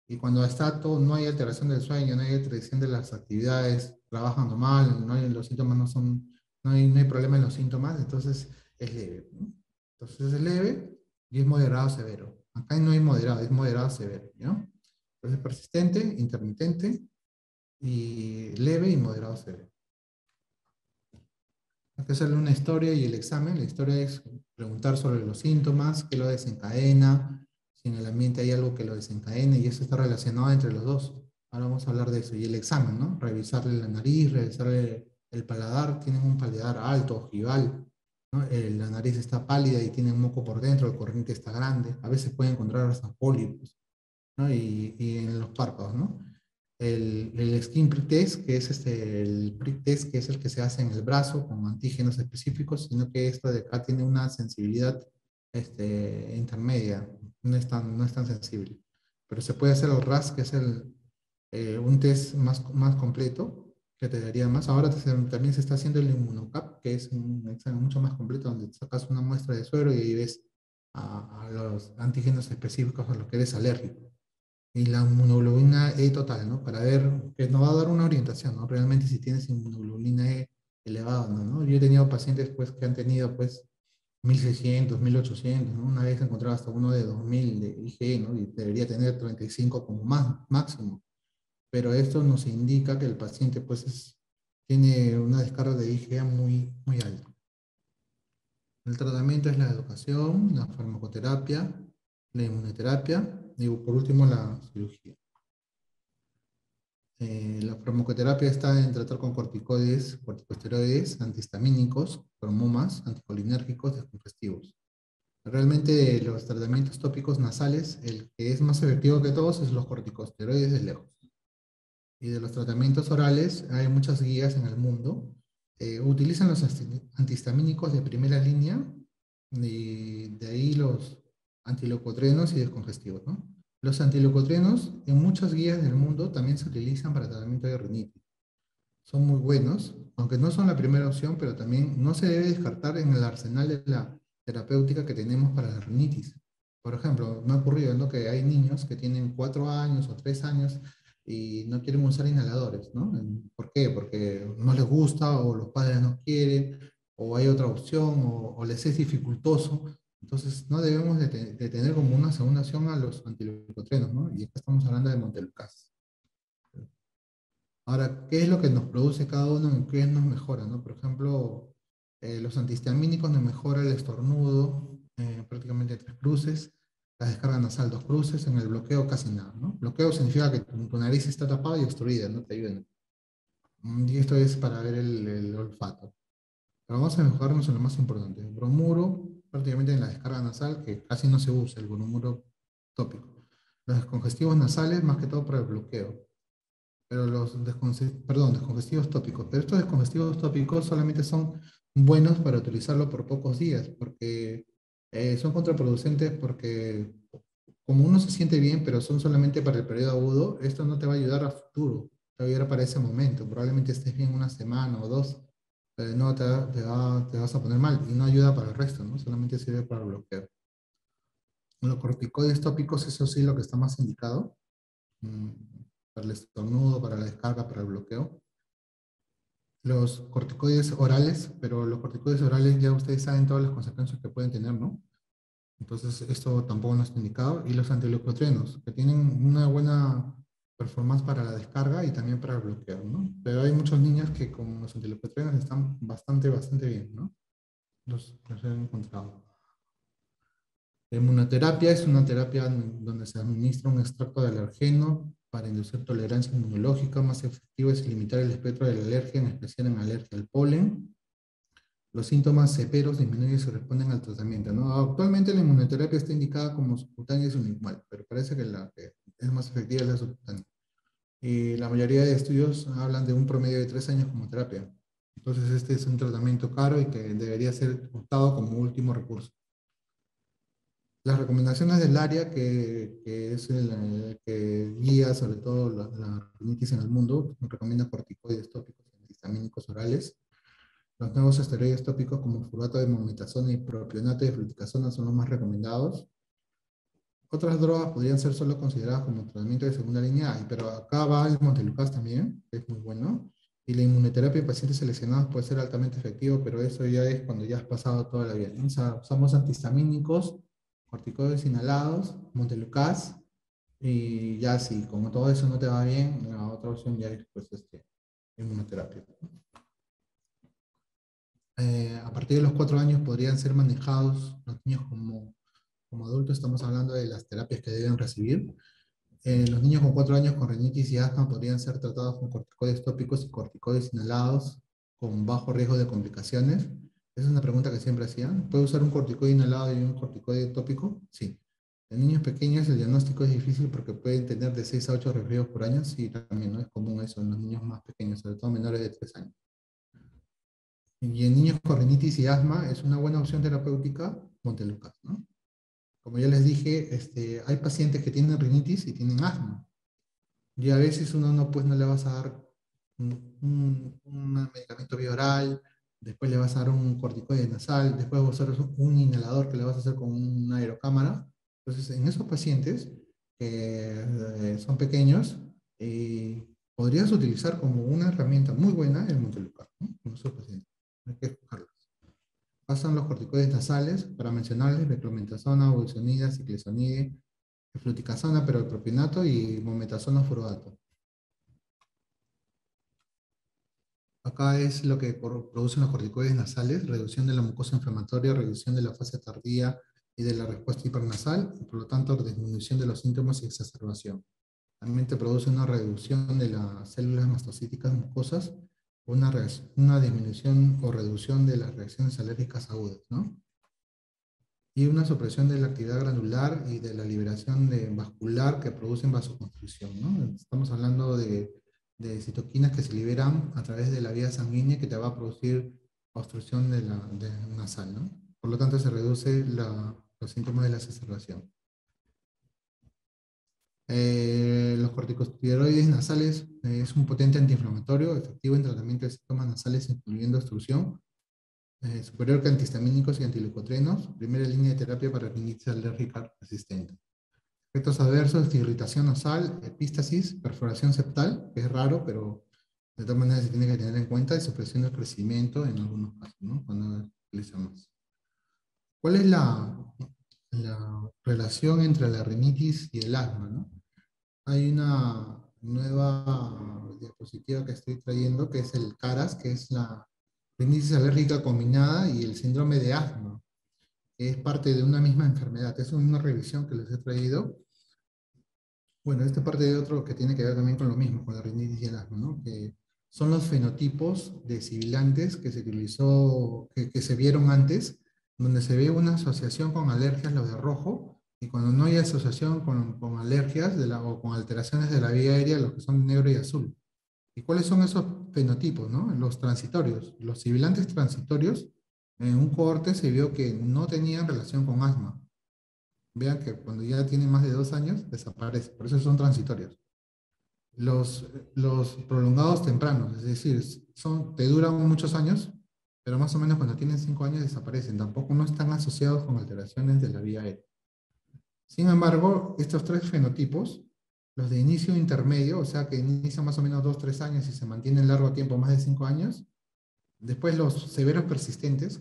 Y cuando está todo, no hay alteración del sueño, no hay alteración de las actividades, trabajan normal, los síntomas no hay problema en los síntomas, entonces es leve, ¿no? Entonces es leve y es moderado severo. Acá no hay moderado, es moderado severo, ¿no? Entonces persistente, intermitente y leve y moderado severo. Hay que hacerle una historia y el examen. La historia es preguntar sobre los síntomas, qué lo desencadena, si en el ambiente hay algo que lo desencadene y eso está relacionado entre los dos. Ahora vamos a hablar de eso. Y el examen, ¿no? Revisarle la nariz, revisarle el paladar. Tienen un paladar alto, ojival, ¿no? La nariz está pálida y tiene un moco por dentro, el corniente está grande. A veces pueden encontrar hasta pólipos, ¿no? Y en los párpados, ¿no? El skin prick test, que es el prick test que es el que se hace en el brazo con antígenos específicos, sino que esto de acá tiene una sensibilidad intermedia, no es tan sensible. Pero se puede hacer el RAS, que es un test más completo, que te daría más. Ahora también se está haciendo el Immunocap, que es un examen mucho más completo, donde sacas una muestra de suero y ahí ves a los antígenos específicos a los que eres alérgico y la inmunoglobulina E total, ¿no? Para ver, que nos va a dar una orientación, ¿no? Realmente si tienes inmunoglobulina E elevada, ¿no? Yo he tenido pacientes, pues, que han tenido, pues, 1600, 1800, ¿no? Una vez he encontrado hasta uno de 2000 de IgE, ¿no? Y debería tener 35 como más, máximo. Pero esto nos indica que el paciente, pues, tiene una descarga de IgE muy, muy alta. El tratamiento es la educación, la farmacoterapia, la inmunoterapia y, por último, la cirugía. La farmacoterapia está en tratar con corticoides, corticosteroides, antihistamínicos, cromomas, anticolinérgicos, descongestivos. Realmente los tratamientos tópicos nasales, el que es más efectivo que todos es los corticosteroides de lejos. Y de los tratamientos orales, hay muchas guías en el mundo. Utilizan los antihistamínicos de primera línea y de ahí los antileucotrienos y descongestivos, ¿no? Los antileucotrienos en muchas guías del mundo también se utilizan para tratamiento de rinitis. Son muy buenos, aunque no son la primera opción, pero también no se debe descartar en el arsenal de la terapéutica que tenemos para la rinitis. Por ejemplo, me ha ocurrido, ¿no?, que hay niños que tienen 4 años o 3 años y no quieren usar inhaladores, ¿no? ¿Por qué? Porque no les gusta o los padres no quieren o hay otra opción o les es dificultoso. Entonces, no debemos de tener como una segunda opción a los antileucotrenos, ¿no? Y acá estamos hablando de montelukast. Ahora, ¿qué es lo que nos produce cada uno? ¿Qué nos mejora, no? Por ejemplo, los antihistamínicos nos mejora el estornudo, prácticamente 3 cruces, la descarga nasal 2 cruces, en el bloqueo casi nada, ¿no? Bloqueo significa que tu nariz está tapada y obstruida, no te ayuda. Y esto es para ver el olfato. Pero vamos a enfocarnos en lo más importante. El bromuro, prácticamente en la descarga nasal, que casi no se usa, el bromuro tópico. Los descongestivos nasales, más que todo para el bloqueo. Pero descongestivos tópicos. Pero estos descongestivos tópicos solamente son buenos para utilizarlo por pocos días, porque son contraproducentes porque como uno se siente bien, pero son solamente para el periodo agudo, esto no te va a ayudar a futuro, te va a ayudar para ese momento. Probablemente estés bien una semana o dos, pero no te vas a poner mal y no ayuda para el resto, ¿no? Solamente sirve para bloquear. Los corticoides tópicos, eso sí, lo que está más indicado. mm, para el estornudo, para la descarga, para el bloqueo. Los corticoides orales, pero los corticoides orales ya ustedes saben todas las consecuencias que pueden tener, ¿no? Entonces, esto tampoco no está indicado. Y los antileucotrenos, que tienen una buena performance para la descarga y también para el bloqueo, ¿no? Pero hay muchos niños que con los antileucotrenos están bastante bien, ¿no? Los he encontrado. La inmunoterapia es una terapia donde se administra un extracto de alergeno para inducir tolerancia inmunológica. Más efectiva es limitar el espectro de la alergia, en especial en alergia al polen. Los síntomas severos disminuyen si responden al tratamiento, ¿no? Actualmente la inmunoterapia está indicada como subcutánea y sublingual, pero parece que la que es más efectiva es la subcutánea. Y la mayoría de estudios hablan de un promedio de 3 años como terapia. Entonces este es un tratamiento caro y que debería ser optado como último recurso. Las recomendaciones del área, que es el que guía sobre todo la rinitis en el mundo, recomienda corticoides tópicos y antihistamínicos orales. Los nuevos esteroides tópicos como furbato de mometasona y propionato de fluticasona son los más recomendados. Otras drogas podrían ser solo consideradas como tratamiento de segunda línea, pero acá va el Montelukast también, que es muy bueno. Y la inmunoterapia en pacientes seleccionados puede ser altamente efectivo, pero eso ya es cuando ya has pasado toda la vida, ¿no? O sea, usamos antihistamínicos, corticoides inhalados, Montelukast, y ya si como todo eso no te va bien, la otra opción ya es pues, inmunoterapia. A partir de los 4 años podrían ser manejados los niños como adultos, estamos hablando de las terapias que deben recibir. Los niños con 4 años con rinitis y asma podrían ser tratados con corticoides tópicos y corticoides inhalados con bajo riesgo de complicaciones. Esa es una pregunta que siempre hacían. ¿Puede usar un corticoide inhalado y un corticoide tópico? Sí. En niños pequeños el diagnóstico es difícil porque pueden tener de 6 a 8 resfríos por año. Sí, también no es común eso en los niños más pequeños, sobre todo menores de 3 años. Y en niños con rinitis y asma es una buena opción terapéutica Montelukast, ¿no? Como ya les dije, hay pacientes que tienen rinitis y tienen asma. Y a veces uno no, pues, no le vas a dar un medicamento bioral, después le vas a dar un corticoide nasal, después vas a usar un inhalador que le vas a hacer con una aerocámara. Entonces, en esos pacientes que son pequeños, podrías utilizar como una herramienta muy buena el Montelukast, ¿no? En esos pacientes. Hay que escogerlos. Pasan los corticoides nasales, para mencionarles, beclometasona, budesonida, ciclesonide, fluticasona, pero el propionato y mometasona furbato. Acá es lo que producen los corticoides nasales, reducción de la mucosa inflamatoria, reducción de la fase tardía y de la respuesta hipernasal, y por lo tanto disminución de los síntomas y exacerbación. También te produce una reducción de las células mastocíticas mucosas, una disminución o reducción de las reacciones alérgicas agudas, ¿no? Y una supresión de la actividad granular y de la liberación vascular que producen vasoconstricción, ¿no? Estamos hablando de citoquinas que se liberan a través de la vía sanguínea que te va a producir obstrucción de nasal, ¿no? Por lo tanto, se reduce los síntomas de la exacerbación. Los corticosteroides nasales es un potente antiinflamatorio efectivo en tratamiento de síntomas nasales, incluyendo obstrucción, superior que antihistamínicos y antileucotrenos, primera línea de terapia para rinitis alérgica resistente. Efectos adversos de irritación nasal, epístasis, perforación septal, que es raro, pero de todas maneras se tiene que tener en cuenta, y supresión del crecimiento en algunos casos, ¿no? Cuando utilizamos. ¿Cuál es la relación entre la rinitis y el asma, ¿no? Hay una nueva diapositiva que estoy trayendo, que es el CARAS, que es la rinitis alérgica combinada y el síndrome de asma, que es parte de una misma enfermedad. Es una revisión que les he traído. Bueno, esta parte de otro que tiene que ver también con lo mismo, con la rinitis y el asma, ¿no? Que son los fenotipos de sibilantes que se utilizó, que se vieron antes, donde se ve una asociación con alergias, lo de rojo, y cuando no hay asociación con alergias o con alteraciones de la vía aérea, los que son negro y azul. ¿Y cuáles son esos fenotipos, no? Los transitorios. Los sibilantes transitorios, en un cohorte se vio que no tenían relación con asma. Vean que cuando ya tienen más de 2 años, desaparece. Por eso son transitorios. Los prolongados tempranos, es decir, te duran muchos años, pero más o menos cuando tienen 5 años desaparecen. Tampoco no están asociados con alteraciones de la vía aérea. Sin embargo, estos 3 fenotipos Los de inicio intermedio, o sea que inician más o menos 2, 3 años y se mantienen largo tiempo, más de 5 años. Después los severos persistentes,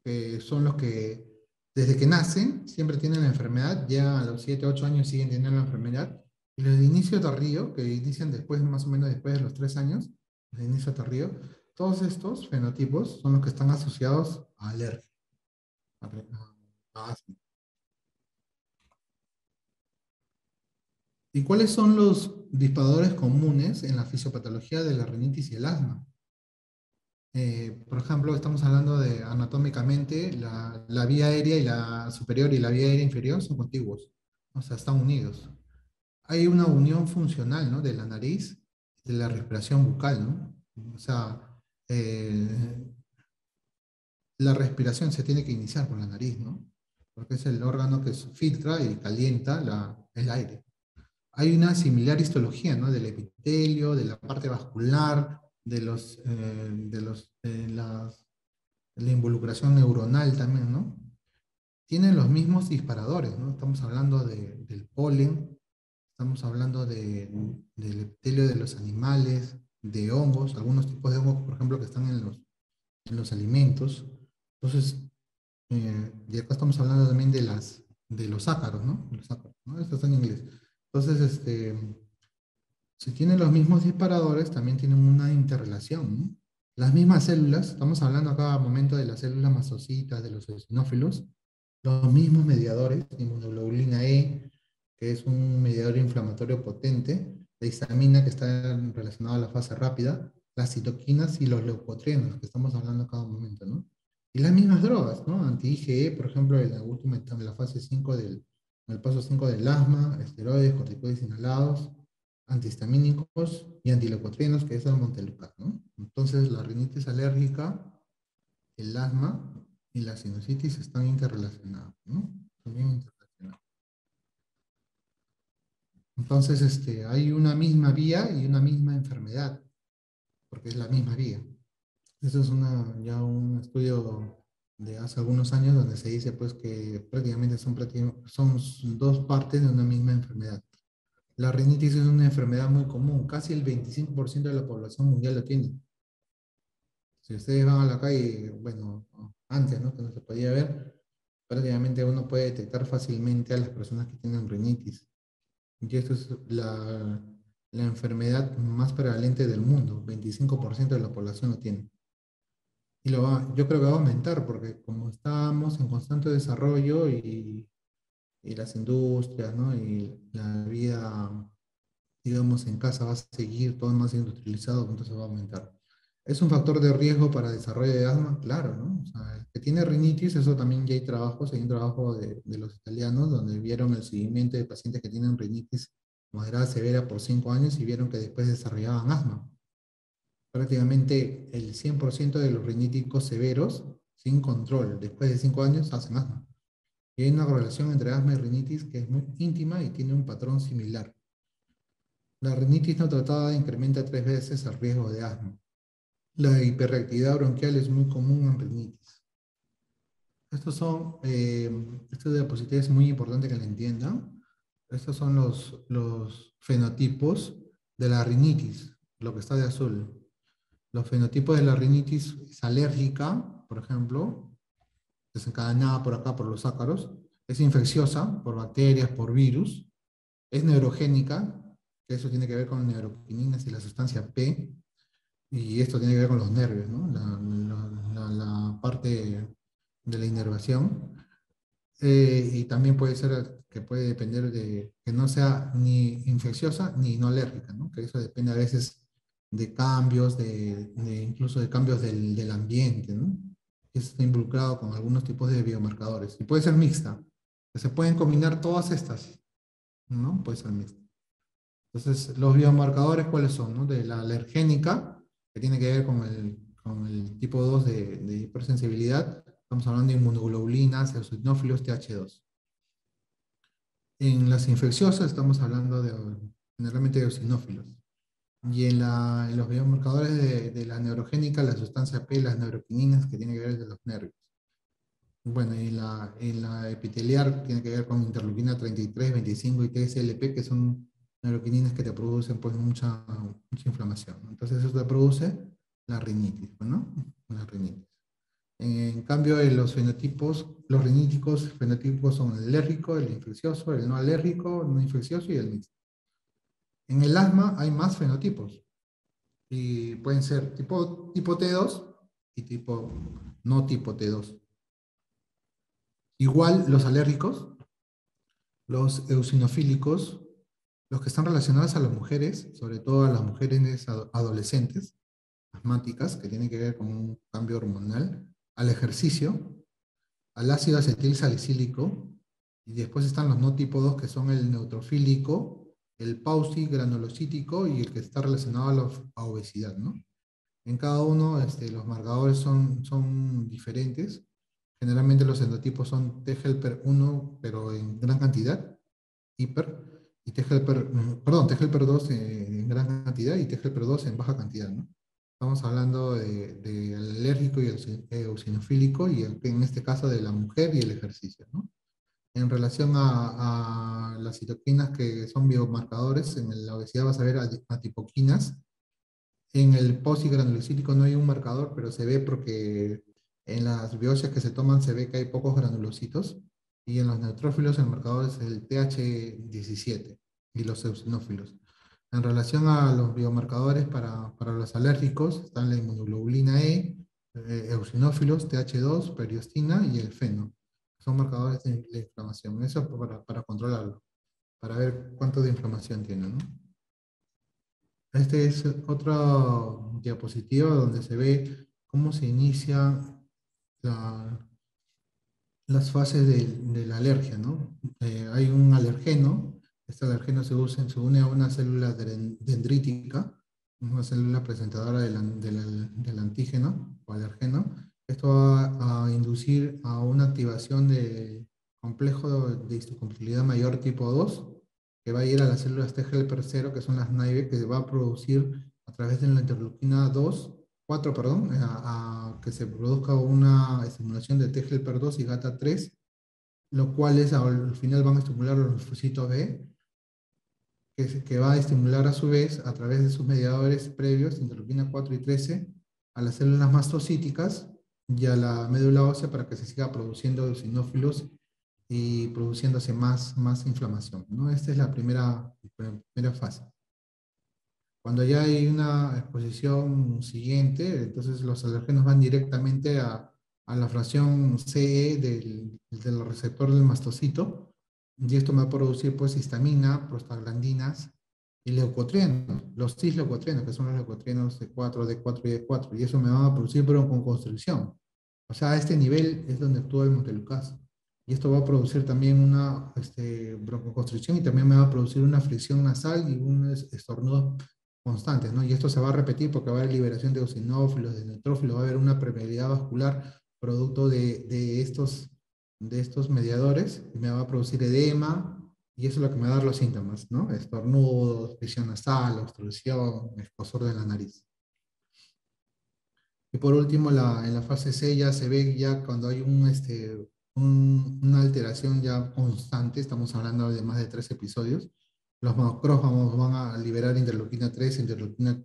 que son los que desde que nacen siempre tienen la enfermedad, ya a los 7, 8 años siguen teniendo la enfermedad. Y los de inicio tardío, que inician después, más o menos después de los 3 años, los de inicio tardío, todos estos fenotipos son los que están asociados a alergia, a asma. ¿Y cuáles son los disparadores comunes en la fisiopatología de la rinitis y el asma? Por ejemplo, estamos hablando de anatómicamente, la vía aérea y la superior y la vía aérea inferior son contiguos, o sea, están unidos. Hay una unión funcional, ¿no? De la nariz, de la respiración bucal, ¿no? O sea, eh, la respiración se tiene que iniciar por la nariz, ¿no? Porque es el órgano que filtra y calienta el aire. Hay una similar histología, ¿no? Del epitelio, de la parte vascular, la involucración neuronal también, ¿no? Tienen los mismos disparadores, ¿no? Estamos hablando del polen, estamos hablando del epitelio de los animales, de hongos, algunos tipos de hongos, por ejemplo, que están en los alimentos. Entonces, y acá estamos hablando también de los ácaros, ¿no? Los ácaros, ¿no? Esto está en inglés. Entonces, si tienen los mismos disparadores, también tienen una interrelación, ¿no? Las mismas células, estamos hablando a cada momento de las células mastocitas, de los eosinófilos, los mismos mediadores, inmunoglobulina E, que es un mediador inflamatorio potente, la histamina, que está relacionada a la fase rápida, las citoquinas y los leucotrienos, que estamos hablando a cada momento, ¿no? Y las mismas drogas, ¿no? Anti-IgE, por ejemplo, en la última etapa, en la fase 5 en el paso 5 del asma, esteroides, corticoides inhalados, antihistamínicos y antileucotrienos, que es el Montelukast, ¿no? Entonces, la rinitis alérgica, el asma y la sinusitis están interrelacionados, ¿no? También interrelacionados. Entonces, hay una misma vía y una misma enfermedad, porque es la misma vía. Eso es ya un estudio de hace algunos años donde se dice pues que prácticamente son dos partes de una misma enfermedad. La rinitis es una enfermedad muy común, casi el 25% de la población mundial lo tiene. Si ustedes van a la calle, bueno, antes, ¿no? Que no se podía ver, prácticamente uno puede detectar fácilmente a las personas que tienen rinitis. Y esto es la enfermedad más prevalente del mundo, 25% de la población lo tiene. Y yo creo que va a aumentar porque como estamos en constante desarrollo y las industrias, ¿no? Y la vida, digamos, en casa va a seguir todo más industrializado, entonces va a aumentar. ¿Es un factor de riesgo para desarrollo de asma? Claro, ¿no? O sea, el que tiene rinitis, eso también ya hay un trabajo de los italianos donde vieron el seguimiento de pacientes que tienen rinitis moderada severa por 5 años y vieron que después desarrollaban asma. Prácticamente el 100% de los riníticos severos, sin control, después de 5 años, hacen asma. Y hay una correlación entre asma y rinitis que es muy íntima y tiene un patrón similar. La rinitis no tratada incrementa 3 veces el riesgo de asma. La hiperreactividad bronquial es muy común en rinitis. Esta diapositiva es muy importante que la entiendan. Estos son los fenotipos de la rinitis, lo que está de azul. Los fenotipos de la rinitis es alérgica, por ejemplo, desencadenada por acá por los ácaros. Es infecciosa por bacterias, por virus. Es neurogénica, que eso tiene que ver con neuroquininas y la sustancia P. Y esto tiene que ver con los nervios, ¿no? La parte de la inervación. Y también puede ser que puede depender de que no sea ni infecciosa ni no alérgica, ¿no? Que eso depende a veces de cambios, incluso de cambios del ambiente, ¿no? Eso está involucrado con algunos tipos de biomarcadores. Y puede ser mixta. Se pueden combinar todas estas, ¿no? Puede ser mixta. Entonces, los biomarcadores, ¿cuáles son? ¿No? De la alergénica, que tiene que ver con el tipo 2 de hipersensibilidad. Estamos hablando de inmunoglobulinas, eosinófilos, TH2. En las infecciosas estamos hablando generalmente de eosinófilos. Y en los biomarcadores de la neurogénica, la sustancia P, las neuroquininas, que tiene que ver con los nervios. Bueno, y en la epiteliar tiene que ver con interleuquina 33, 25 y TSLP, que son neuroquininas que te producen pues mucha inflamación, ¿no? Entonces eso te produce la rinitis, ¿no? La rinitis. En cambio, en los fenotipos, los riníticos fenotípicos son el alérgico, el infeccioso, el no alérgico, el no infeccioso y el mixto. En el asma hay más fenotipos y pueden ser tipo T2 y tipo no tipo T2. Igual los alérgicos, los eosinofílicos, los que están relacionados a las mujeres, sobre todo a las mujeres adolescentes, asmáticas, que tienen que ver con un cambio hormonal, al ejercicio, al ácido acetil salicílico, y después están los no tipo 2 que son el neutrofílico, el PAUSI granulocítico y el que está relacionado a obesidad, ¿no? En cada uno los marcadores son diferentes. Generalmente los endotipos son T-helper 1, pero en gran cantidad, hiper, y T-helper 2 en gran cantidad y T-helper 2 en baja cantidad, ¿no? Estamos hablando de alérgico y el eosinofílico, y en este caso de la mujer y el ejercicio, ¿no? En relación a las citoquinas que son biomarcadores, en la obesidad vas a ver adipoquinas. En el posigranulocítico no hay un marcador, pero se ve porque en las biopsias que se toman se ve que hay pocos granulocitos. Y en los neutrófilos el marcador es el TH17 y los eosinófilos. En relación a los biomarcadores para los alérgicos, están la inmunoglobulina eosinófilos, TH2, periostina y el feno. Son marcadores de inflamación. Eso para controlarlo, para ver cuánto de inflamación tiene, ¿no? Este es otra diapositiva donde se ve cómo se inicia la- las fases de la alergia, ¿no? Hay un alergeno, este alergeno se une a una célula dendrítica, una célula presentadora del antígeno o alergeno. Esto va a inducir a una activación del complejo de histocompatibilidad mayor tipo 2, que va a ir a las células T helper 0, que son las NAIB, que va a producir a través de la interleuquina 4, perdón, a que se produzca una estimulación de T helper 2 y GATA 3, lo cual al final van a estimular los linfocitos B, que va a estimular a su vez a través de sus mediadores previos, interleuquina 4 y 13, a las células mastocíticas y a la médula ósea para que se siga produciendo eosinófilos y produciéndose más inflamación, ¿no? Esta es la primera fase. Cuando ya hay una exposición siguiente, entonces los alérgenos van directamente a la fracción CE del receptor del mastocito, y esto me va a producir pues histamina, prostaglandinas y leucotrienos, los cisleucotrienos, que son los leucotrienos D4, D4 y D4, y eso me va a producir broncoconstricción. O sea, a este nivel es donde actúa el montelukast. Y esto va a producir también una broncoconstricción, y también me va a producir una fricción nasal y un estornudo constantes, ¿no? Y esto se va a repetir porque va a haber liberación de eosinófilos, de neutrófilos, va a haber una permeabilidad vascular producto de estos mediadores, y me va a producir edema, y eso es lo que me va a dar los síntomas, ¿no? Estornudos, presión nasal, obstrucción, escozor de la nariz. Y por último, en la fase C ya se ve ya cuando hay una alteración ya constante, estamos hablando de más de 3 episodios, los macrófagos van a liberar interleuquina 3, interleuquina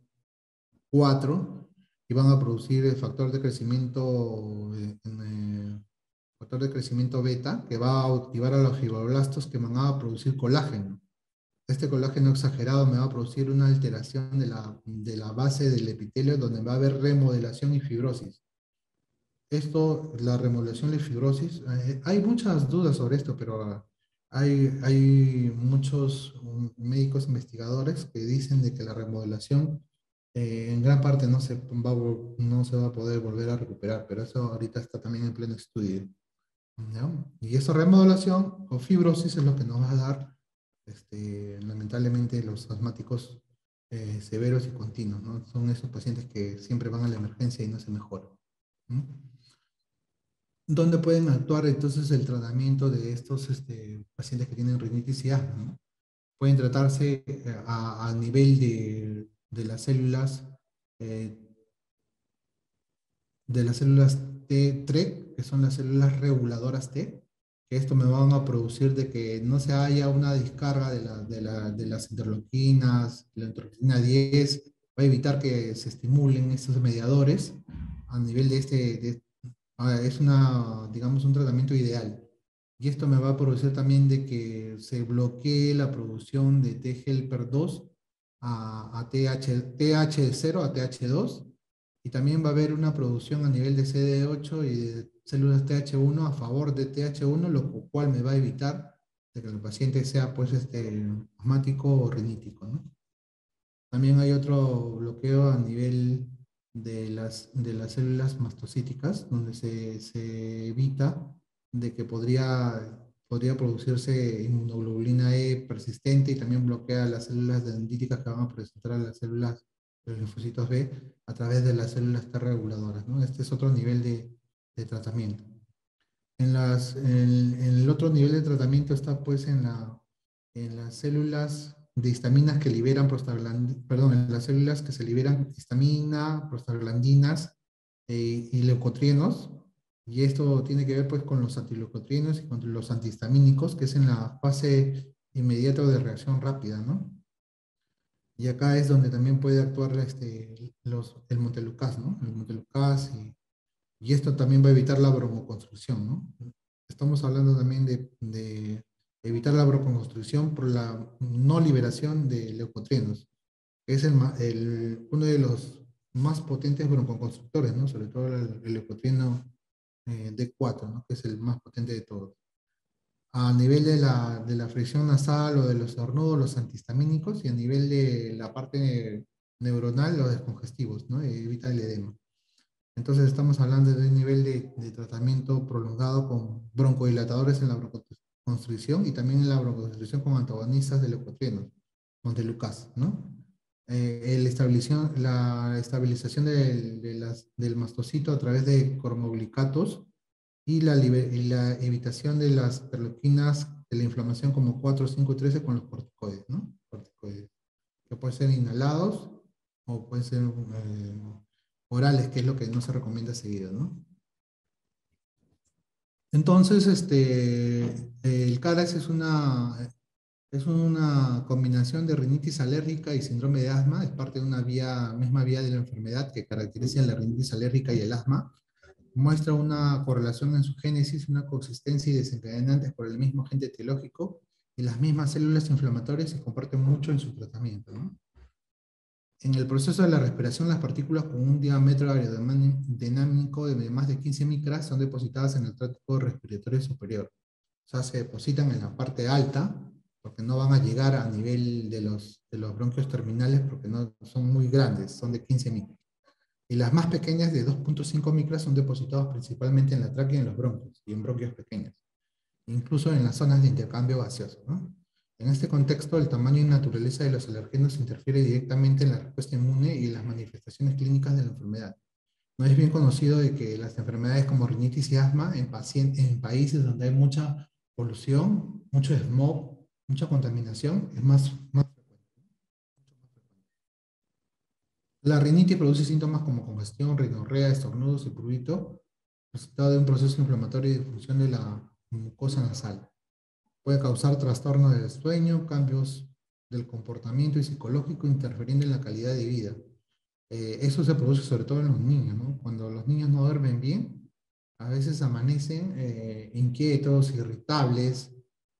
4, y van a producir el factor de crecimiento beta, que va a activar a los fibroblastos que van a producir colágeno. Este colágeno exagerado me va a producir una alteración de la base del epitelio, donde va a haber remodelación y fibrosis. La remodelación y fibrosis, hay muchas dudas sobre esto, pero hay muchos médicos investigadores que dicen de que la remodelación en gran parte no se va a poder volver a recuperar, pero eso ahorita está también en pleno estudio, ¿no? Y esa remodelación o fibrosis es lo que nos va a dar, lamentablemente, los asmáticos severos y continuos, ¿no? Son esos pacientes que siempre van a la emergencia y no se mejoran, ¿no? ¿Dónde pueden actuar entonces el tratamiento de estos pacientes que tienen rinitis y asma, ¿no? Pueden tratarse a nivel de las células eh, de las células T-TREC, que son las células reguladoras T, que esto me van a producir de que no se haya una descarga de las interleuquinas, la interleuquina 10, va a evitar que se estimulen estos mediadores a nivel es una, digamos, un tratamiento ideal. Y esto me va a producir también de que se bloquee la producción de T-helper 2 a TH0 a TH2, y también va a haber una producción a nivel de CD8 y de células TH1 a favor de TH1, lo cual me va a evitar de que el paciente sea pues asmático o rinítico, ¿no? También hay otro bloqueo a nivel de las células mastocíticas, donde se evita de que podría producirse inmunoglobulina E persistente, y también bloquea las células dendríticas que van a presentar a las células de los linfocitos B a través de las células T reguladoras, ¿no? Este es otro nivel de tratamiento. En el otro nivel de tratamiento está pues en las células de histaminas que liberan perdón, en las células que se liberan histamina, prostaglandinas y leucotrienos. Y esto tiene que ver pues con los antileucotrienos y con los antihistamínicos, que es en la fase inmediata de reacción rápida, ¿no? Y acá es donde también puede actuar el montelukast, ¿no? El montelukast, y esto también va a evitar la broncoconstrucción, ¿no? Estamos hablando también de evitar la broncoconstrucción por la no liberación de leucotrienos, que es uno de los más potentes broncoconstructores, ¿no? Sobre todo el leucotrieno D4, ¿no? Que es el más potente de todos. A nivel de la fricción nasal o de los estornudos, los antihistamínicos, y a nivel de la parte neuronal, los descongestivos, ¿no? Evita el edema. Entonces estamos hablando de un nivel de tratamiento prolongado con broncodilatadores en la broncoconstricción y también en la broncoconstricción con antagonistas de leucotrienos, montelukast, ¿no? La estabilización del mastocito a través de cromoglicatos y la evitación de las interleuquinas de la inflamación como 4, 5 y 13 con los corticoides, ¿no? Corticoides, que pueden ser inhalados o pueden ser orales, que es lo que no se recomienda seguido, ¿no? Entonces, el CARAS es una combinación de rinitis alérgica y síndrome de asma, es parte de una misma vía de la enfermedad que caracteriza la rinitis alérgica y el asma. Muestra una correlación en su génesis, una consistencia y desencadenantes por el mismo agente etiológico, y las mismas células inflamatorias se comparten mucho en su tratamiento, ¿no? En el proceso de la respiración, las partículas con un diámetro aerodinámico de más de 15 micras son depositadas en el tracto respiratorio superior. O sea, se depositan en la parte alta, porque no van a llegar a nivel de los bronquios terminales, porque no son muy grandes, son de 15 micras. Y las más pequeñas, de 2.5 micras, son depositadas principalmente en la tráquea y en los bronquios, y en bronquios pequeños, incluso en las zonas de intercambio gaseoso, ¿no? En este contexto, el tamaño y naturaleza de los alergenos interfiere directamente en la respuesta inmune y en las manifestaciones clínicas de la enfermedad. No es bien conocido de que las enfermedades como rinitis y asma en países donde hay mucha polución, mucho smog, mucha contaminación, es más la rinitis produce síntomas como congestión, rinorrea, estornudos y prurito, resultado de un proceso inflamatorio y disfunción de la mucosa nasal. Puede causar trastorno del sueño, cambios del comportamiento y psicológico, interfiriendo en la calidad de vida. Eso se produce sobre todo en los niños, ¿no? Cuando los niños no duermen bien, a veces amanecen inquietos, irritables,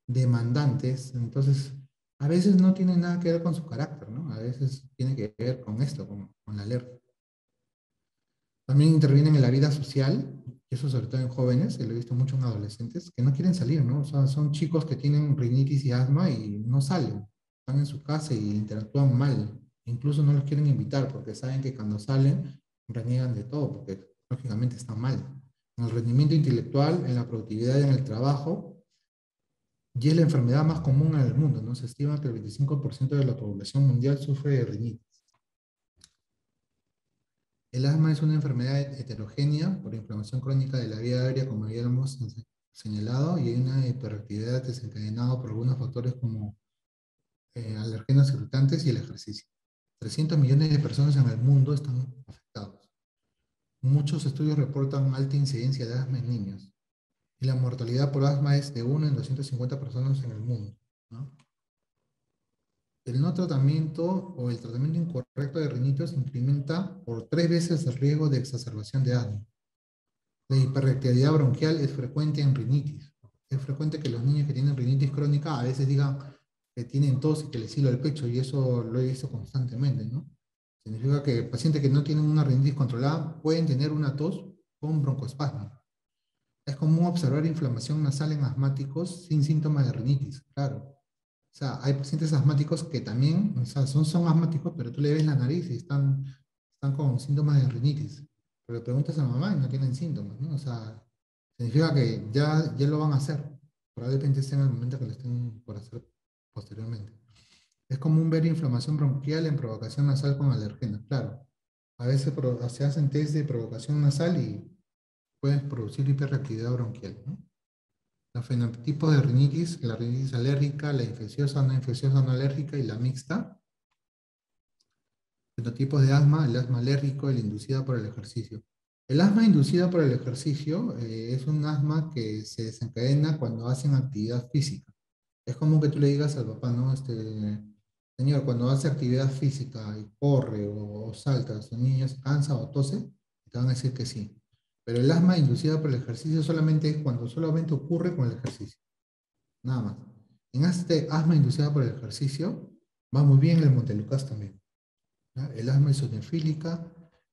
demandantes. Entonces, a veces no tiene nada que ver con su carácter, ¿no? A veces tiene que ver con esto, con la alergia. También intervienen en la vida social, y eso sobre todo en jóvenes, y lo he visto mucho en adolescentes, que no quieren salir, ¿no? O sea, son chicos que tienen rinitis y asma y no salen, están en su casa y interactúan mal. Incluso no los quieren invitar porque saben que cuando salen reniegan de todo, porque lógicamente están mal. En el rendimiento intelectual, en la productividad y en el trabajo, y es la enfermedad más común en el mundo, ¿no? Se estima que el 25% de la población mundial sufre de rinitis. El asma es una enfermedad heterogénea por inflamación crónica de la vía aérea, como ya lo hemos señalado, y hay una hiperactividad desencadenada por algunos factores como alergenos irritantes y el ejercicio. 300 millones de personas en el mundo están afectados. Muchos estudios reportan alta incidencia de asma en niños. y la mortalidad por asma es de 1 en 250 personas en el mundo, ¿no? El no tratamiento o el tratamiento incorrecto de rinitis incrementa por 3 veces el riesgo de exacerbación de asma. La hiperreactividad bronquial es frecuente en rinitis. Es frecuente que los niños que tienen rinitis crónica a veces digan que tienen tos y que les hila el pecho, y eso lo he visto constantemente, ¿no? Significa que pacientes que no tienen una rinitis controlada pueden tener una tos con broncoespasmo. Es común observar inflamación nasal en asmáticos sin síntomas de rinitis, claro. O sea, hay pacientes asmáticos que también, o sea, son asmáticos, pero tú le ves la nariz y están con síntomas de rinitis. Pero le preguntas a la mamá y no tienen síntomas, ¿no? O sea, significa que ya lo van a hacer. Probablemente esté en el momento que lo estén por hacer posteriormente. Es común ver inflamación bronquial en provocación nasal con alergenos, claro. A veces se hacen test de provocación nasal y pueden producir hiperreactividad bronquial, ¿no? Los fenotipos de rinitis, la rinitis alérgica, la infecciosa, no alérgica y la mixta. Fenotipos de asma, el asma alérgico, el inducida por el ejercicio. El asma inducida por el ejercicio es un asma que se desencadena cuando hacen actividad física. Es común que tú le digas al papá, ¿no? Señor, cuando hace actividad física y corre o salta, su niño se cansa o tose, te van a decir que sí. Pero el asma inducida por el ejercicio solamente es cuando solamente ocurre con el ejercicio. Nada más. En este asma inducida por el ejercicio, va muy bien el Montelukast también, ¿ya? El asma eosinofílica,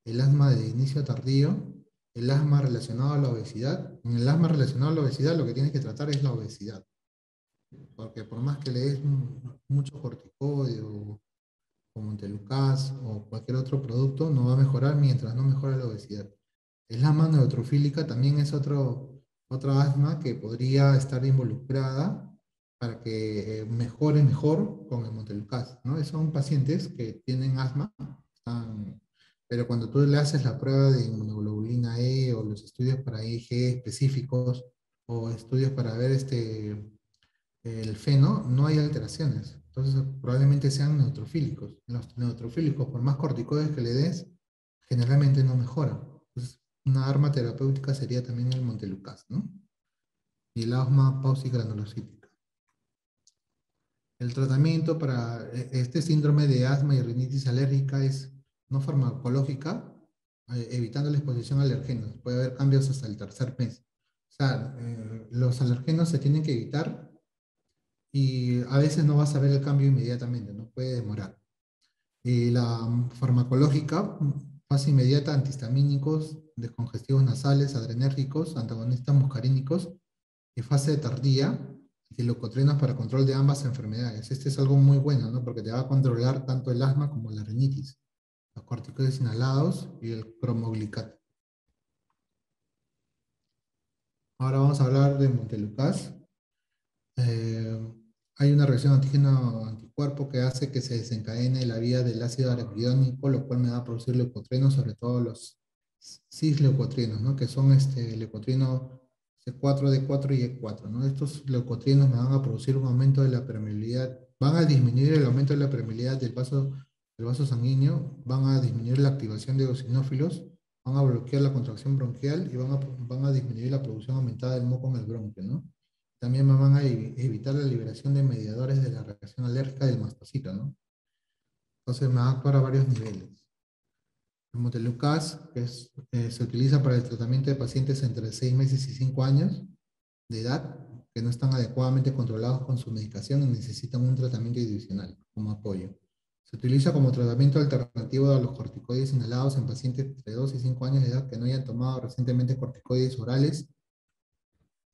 el asma de inicio tardío, el asma relacionado a la obesidad. En el asma relacionado a la obesidad, lo que tienes que tratar es la obesidad. Porque por más que le des mucho corticoide o Montelukast o cualquier otro producto, no va a mejorar mientras no mejora la obesidad. El asma neutrofílica también es otra asma que podría estar involucrada para que mejore mejor con el Montelukast, ¿no? Son pacientes que tienen asma, pero cuando tú le haces la prueba de inmunoglobulina E o los estudios para IgE específicos o estudios para ver el feno, no hay alteraciones. Entonces probablemente sean neutrofílicos. Los neutrofílicos, por más corticoides que le des, generalmente no mejoran. Entonces, una arma terapéutica sería también el Montelukast, ¿no? Y el asma pausigranulocítica. El tratamiento para este síndrome de asma y rinitis alérgica es no farmacológica, evitando la exposición a alergenos. Puede haber cambios hasta el tercer mes. O sea, los alergenos se tienen que evitar y a veces no vas a ver el cambio inmediatamente, no puede demorar. La farmacológica, fase inmediata, antihistamínicos, descongestivos nasales, adrenérgicos, antagonistas muscarínicos, y fase tardía, leucotrienos para control de ambas enfermedades. Este es algo muy bueno, ¿no? Porque te va a controlar tanto el asma como la rinitis, los corticoides inhalados y el cromoglicat. Ahora vamos a hablar de Montelukast. Eh, Hay una reacción antígeno-anticuerpo que hace que se desencadene la vía del ácido araquidónico, lo cual me va a producir leucotrienos, sobre todo los cis-leucotrienos, ¿no? Que son leucotrieno C4, D4 y E4, ¿no? Estos leucotrienos me van a producir un aumento de la permeabilidad, van a disminuir el aumento de la permeabilidad del vaso sanguíneo, van a disminuir la activación de eosinófilos, van a bloquear la contracción bronquial y van a disminuir la producción aumentada del moco en el bronquio, ¿no? También me van a evitar la liberación de mediadores de la reacción alérgica del mastocito, ¿no? Entonces me va a actuar a varios niveles. El Montelukast, se utiliza para el tratamiento de pacientes entre 6 meses y 5 años de edad que no están adecuadamente controlados con su medicación y necesitan un tratamiento adicional como apoyo. Se utiliza como tratamiento alternativo a los corticoides inhalados en pacientes entre 2 y 5 años de edad que no hayan tomado recientemente corticoides orales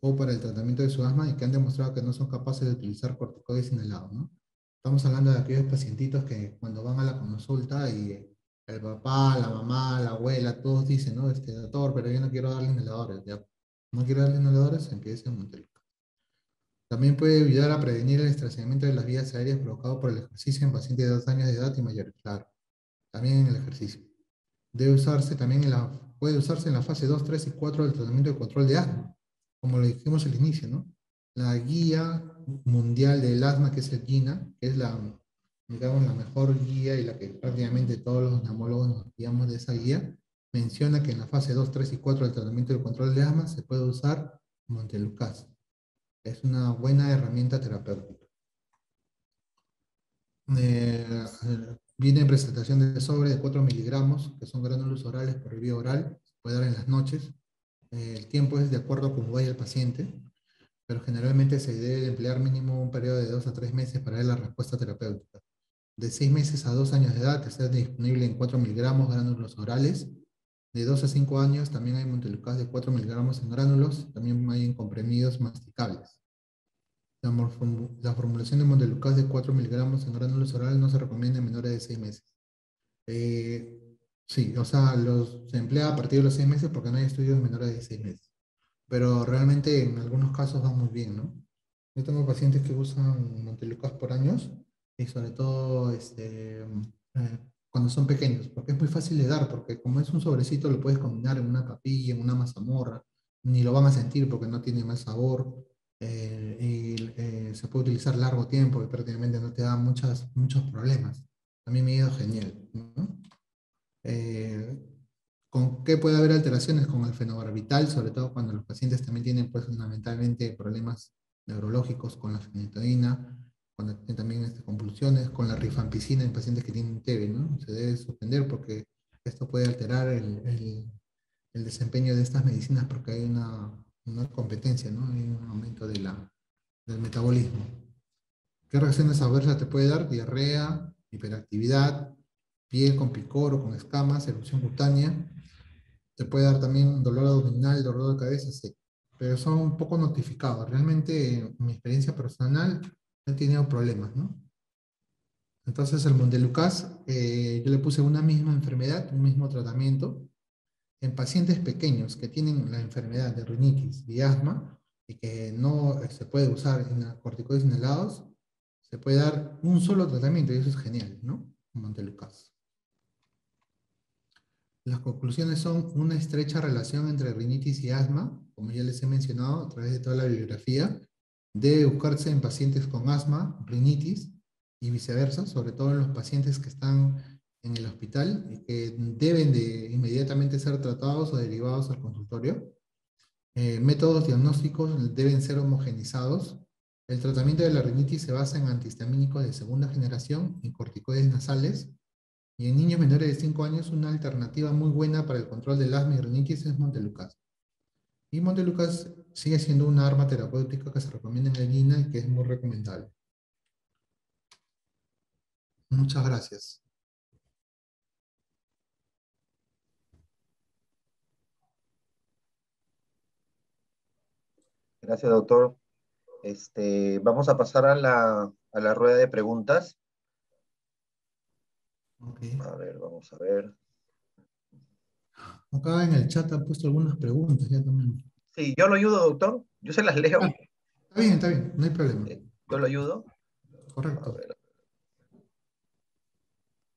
o para el tratamiento de su asma y que han demostrado que no son capaces de utilizar corticoides inhalados, ¿no? Estamos hablando de aquellos pacientitos que cuando van a la consulta y el papá, la mamá, la abuela, todos dicen, ¿no? Doctor, pero yo no quiero darle inhaladores. Ya, no quiero darle inhaladores, empieza en Montelukast. También puede ayudar a prevenir el estrechamiento de las vías aéreas provocado por el ejercicio en pacientes de 2 años de edad y mayores. Claro, también en el ejercicio. Debe usarse también puede usarse en la fase 2, 3 y 4 del tratamiento de control de asma, como lo dijimos al inicio, ¿no? La guía mundial del asma, que es el GINA, que es digamos, la mejor guía y la que prácticamente todos los neumólogos nos guiamos de esa guía, menciona que en la fase 2, 3 y 4 del tratamiento de control de asma se puede usar Montelukast. Es una buena herramienta terapéutica. Viene en presentación de sobre de 4 miligramos, que son gránulos orales por vía oral, se puede dar en las noches. El tiempo es de acuerdo a cómo vaya el paciente, pero generalmente se debe emplear mínimo un periodo de 2 a 3 meses para ver la respuesta terapéutica. De 6 meses a 2 años de edad está disponible en 4 miligramos gránulos orales. De 2 a 5 años también hay Montelukast de 4 miligramos en gránulos, también hay en comprimidos masticables. La formulación de Montelukast de 4 miligramos en gránulos orales no se recomienda en menores de 6 meses. Sí, o sea, se emplea a partir de los 6 meses porque no hay estudios menores de 6 meses. Pero realmente en algunos casos va muy bien, ¿no? Yo tengo pacientes que usan Montelukast por años y sobre todo cuando son pequeños, porque es muy fácil de dar, porque como es un sobrecito lo puedes combinar en una papilla, en una mazamorra, ni lo van a sentir porque no tiene más sabor, se puede utilizar largo tiempo y prácticamente no te da muchos problemas. A mí me ha ido genial, ¿no? Eh, ¿Con qué puede haber alteraciones? Con el fenobarbital, sobre todo cuando los pacientes también tienen pues fundamentalmente problemas neurológicos con la fenitoína, cuando tienen también convulsiones, con la rifampicina en pacientes que tienen TB, ¿no? Se debe suspender porque esto puede alterar el desempeño de estas medicinas porque hay una competencia, ¿no? Hay un aumento del metabolismo. ¿Qué reacciones adversas te puede dar? Diarrea, hiperactividad, piel con picor o con escamas, erupción cutánea. Te puede dar también dolor abdominal, dolor de cabeza, sí. Pero son un poco notificados. Realmente, en mi experiencia personal, no he tenido problemas, ¿no? Entonces, el Montelukast, yo le puse una misma enfermedad, un mismo tratamiento, en pacientes pequeños que tienen la enfermedad de rinitis y asma, y que no se puede usar en corticoides inhalados, se puede dar un solo tratamiento, y eso es genial, ¿no? Montelukast. Las conclusiones son una estrecha relación entre rinitis y asma, como ya les he mencionado a través de toda la bibliografía. Debe buscarse en pacientes con asma, rinitis y viceversa, sobre todo en los pacientes que están en el hospital y que deben de inmediatamente ser tratados o derivados al consultorio. Métodos diagnósticos deben ser homogenizados. El tratamiento de la rinitis se basa en antihistamínicos de segunda generación y corticoides nasales. Y en niños menores de 5 años, una alternativa muy buena para el control del asma y rinitis es Montelukast. Y Montelukast sigue siendo una arma terapéutica que se recomienda en el y que es muy recomendable. Muchas gracias. Gracias, doctor. Vamos a pasar a la rueda de preguntas. Okay. A ver, vamos a ver. Acá en el chat han puesto algunas preguntas ya también. Sí, yo lo ayudo, doctor. Yo se las Ah, leo. está bien, no hay problema. Yo lo ayudo. A Correcto. ver.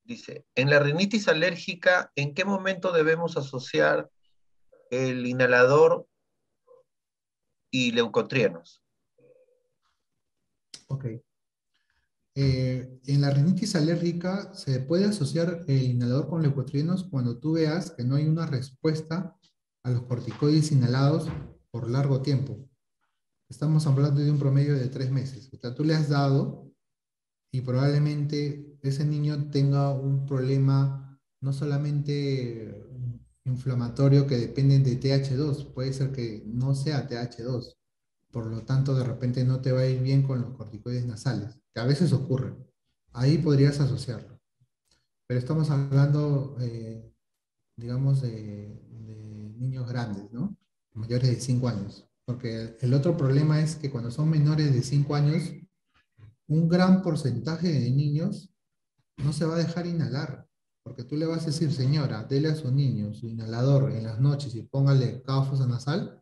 Dice, en la rinitis alérgica, ¿en qué momento debemos asociar el inhalador y leucotrienos? Ok. En la rinitis alérgica se puede asociar el inhalador con leucotrienos cuando tú veas que no hay una respuesta a los corticoides inhalados por largo tiempo. Estamos hablando de un promedio de 3 meses. O sea, tú le has dado y probablemente ese niño tenga un problema no solamente inflamatorio que depende de TH2, puede ser que no sea TH2. Por lo tanto, de repente no te va a ir bien con los corticoides nasales, que a veces ocurre. Ahí podrías asociarlo. Pero estamos hablando, digamos, de niños grandes, ¿no? Mayores de 5 años. Porque el otro problema es que cuando son menores de 5 años, un gran porcentaje de niños no se va a dejar inhalar. Porque tú le vas a decir, señora, dele a su niño su inhalador en las noches y póngale cada fosa nasal,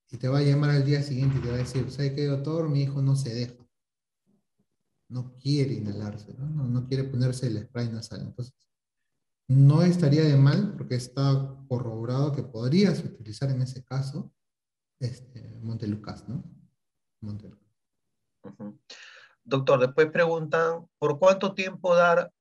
y te va a llamar al día siguiente y te va a decir, ¿sabe qué, doctor? Mi hijo no se deja, no quiere inhalarse, ¿no? No quiere ponerse el spray nasal. Entonces, no estaría de mal, porque está corroborado que podrías utilizar en ese caso Montelukast, ¿no? Montelukast. Ujú. Doctor, después preguntan, ¿por cuánto tiempo dar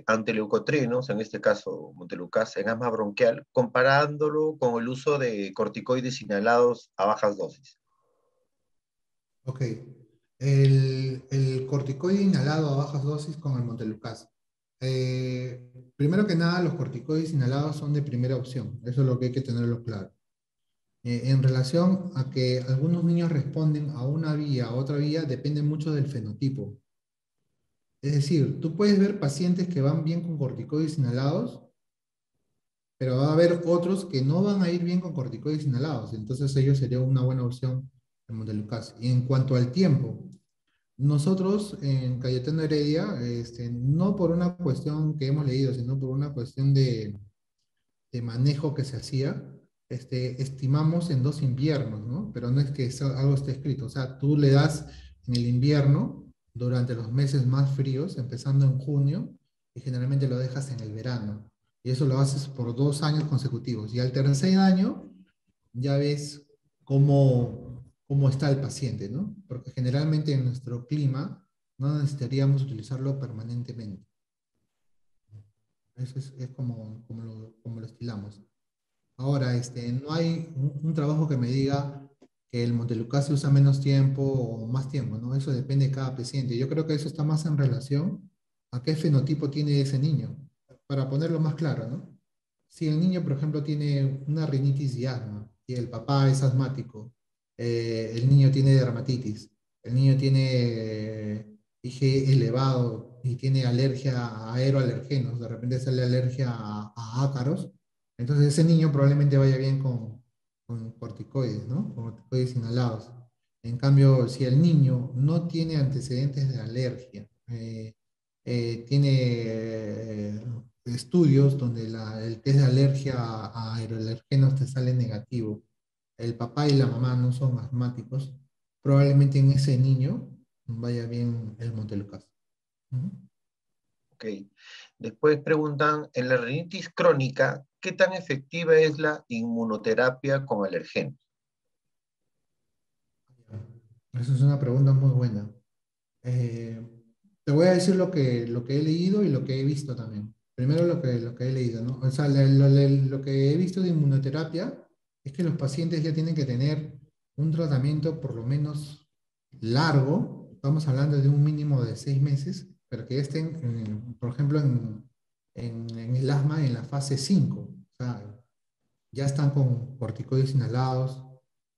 antileucotrienos, en este caso Montelukast, en asma bronquial, comparándolo con el uso de corticoides inhalados a bajas dosis? Ok. El corticoide inhalado a bajas dosis con el Montelukast. Primero que nada, los corticoides inhalados son de primera opción. Eso es lo que hay que tenerlo claro. En relación a que algunos niños responden a una vía, a otra vía, depende mucho del fenotipo. Es decir, tú puedes ver pacientes que van bien con corticoides inhalados, pero va a haber otros que no van a ir bien con corticoides inhalados. Entonces ellos serían una buena opción el Montelukast. Y en cuanto al tiempo, nosotros en Cayetano Heredia, no por una cuestión que hemos leído, sino por una cuestión de manejo que se hacía, estimamos en 2 inviernos, ¿no? Pero no es que algo esté escrito. O sea, tú le das en el invierno, durante los meses más fríos, empezando en junio, y generalmente lo dejas en el verano. Y eso lo haces por 2 años consecutivos. Y al tercer año ya ves cómo está el paciente, ¿no? Porque generalmente en nuestro clima no necesitaríamos utilizarlo permanentemente. Eso es como lo estilamos. Ahora, no hay un trabajo que me diga que el Montelukast se usa menos tiempo o más tiempo, ¿no? Eso depende de cada paciente. Yo creo que eso está más en relación a qué fenotipo tiene ese niño, para ponerlo más claro, ¿no? Si el niño, por ejemplo, tiene una rinitis y asma, y el papá es asmático, el niño tiene dermatitis, el niño tiene IgE elevado y tiene alergia a aeroalergenos, de repente sale alergia a ácaros, entonces ese niño probablemente vaya bien con corticoides, ¿no? Con corticoides inhalados. En cambio, si el niño no tiene antecedentes de alergia, tiene estudios donde el test de alergia a aeroalergenos te sale negativo, el papá y la mamá no son asmáticos, probablemente en ese niño vaya bien el Montelukast. Ujú. Ok. Después preguntan, en la rinitis crónica, ¿qué tan efectiva es la inmunoterapia con alergenos? Esa es una pregunta muy buena. Eh, Te voy a decir lo que he leído y lo que he visto también. Primero lo que he leído, ¿no? O sea, lo que he visto de inmunoterapia es que los pacientes ya tienen que tener un tratamiento por lo menos largo, estamos hablando de un mínimo de 6 meses, pero que estén, por ejemplo, en el asma en la fase 5. O sea, ya están con corticoides inhalados,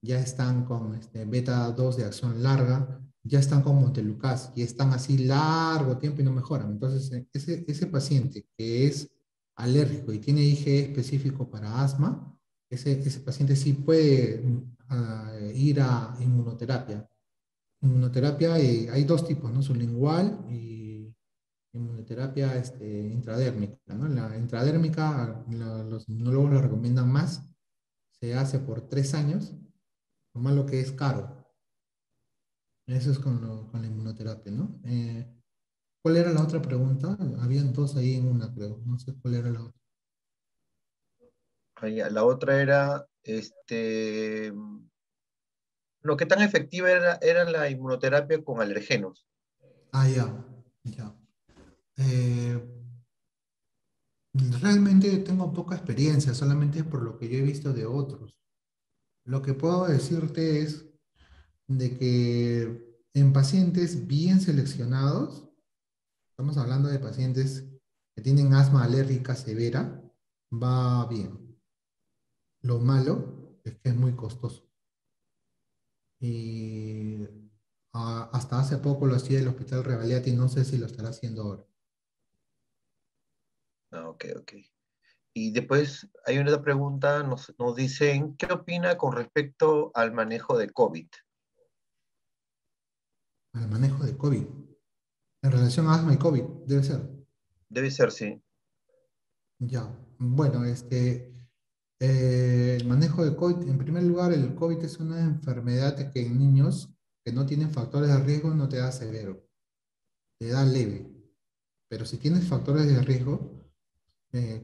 ya están con beta 2 de acción larga, ya están con Montelukast y están así largo tiempo y no mejoran. Entonces, ese paciente que es alérgico y tiene IgE específico para asma, ese paciente sí puede ir a inmunoterapia. Inmunoterapia, hay dos tipos, ¿no? Sublingual y inmunoterapia intradérmica, ¿no? La intradérmica, los inmunólogos la recomiendan más, se hace por 3 años, lo malo que es caro. Eso es con la inmunoterapia, ¿no? ¿Cuál era la otra pregunta? Habían dos ahí en una, creo. No sé cuál era la otra. Ahí, la otra era, ¿qué tan efectiva era la inmunoterapia con alergenos? Ah, ya, ya. Eh, Realmente tengo poca experiencia, solamente por lo que yo he visto de otros. Lo que puedo decirte es de que en pacientes bien seleccionados, estamos hablando de pacientes que tienen asma alérgica severa, va bien. Lo malo es que es muy costoso. Y hasta hace poco lo hacía el Hospital Revalliati y no sé si lo estará haciendo ahora. Ah, ok, ok. Y después hay una pregunta, nos dicen, ¿qué opina con respecto al manejo de COVID? Para el manejo de COVID. En relación a asma y COVID, debe ser. Debe ser, sí. Ya. Bueno, el manejo de COVID, en primer lugar, el COVID es una enfermedad que en niños que no tienen factores de riesgo no te da severo, te da leve. Pero si tienes factores de riesgo,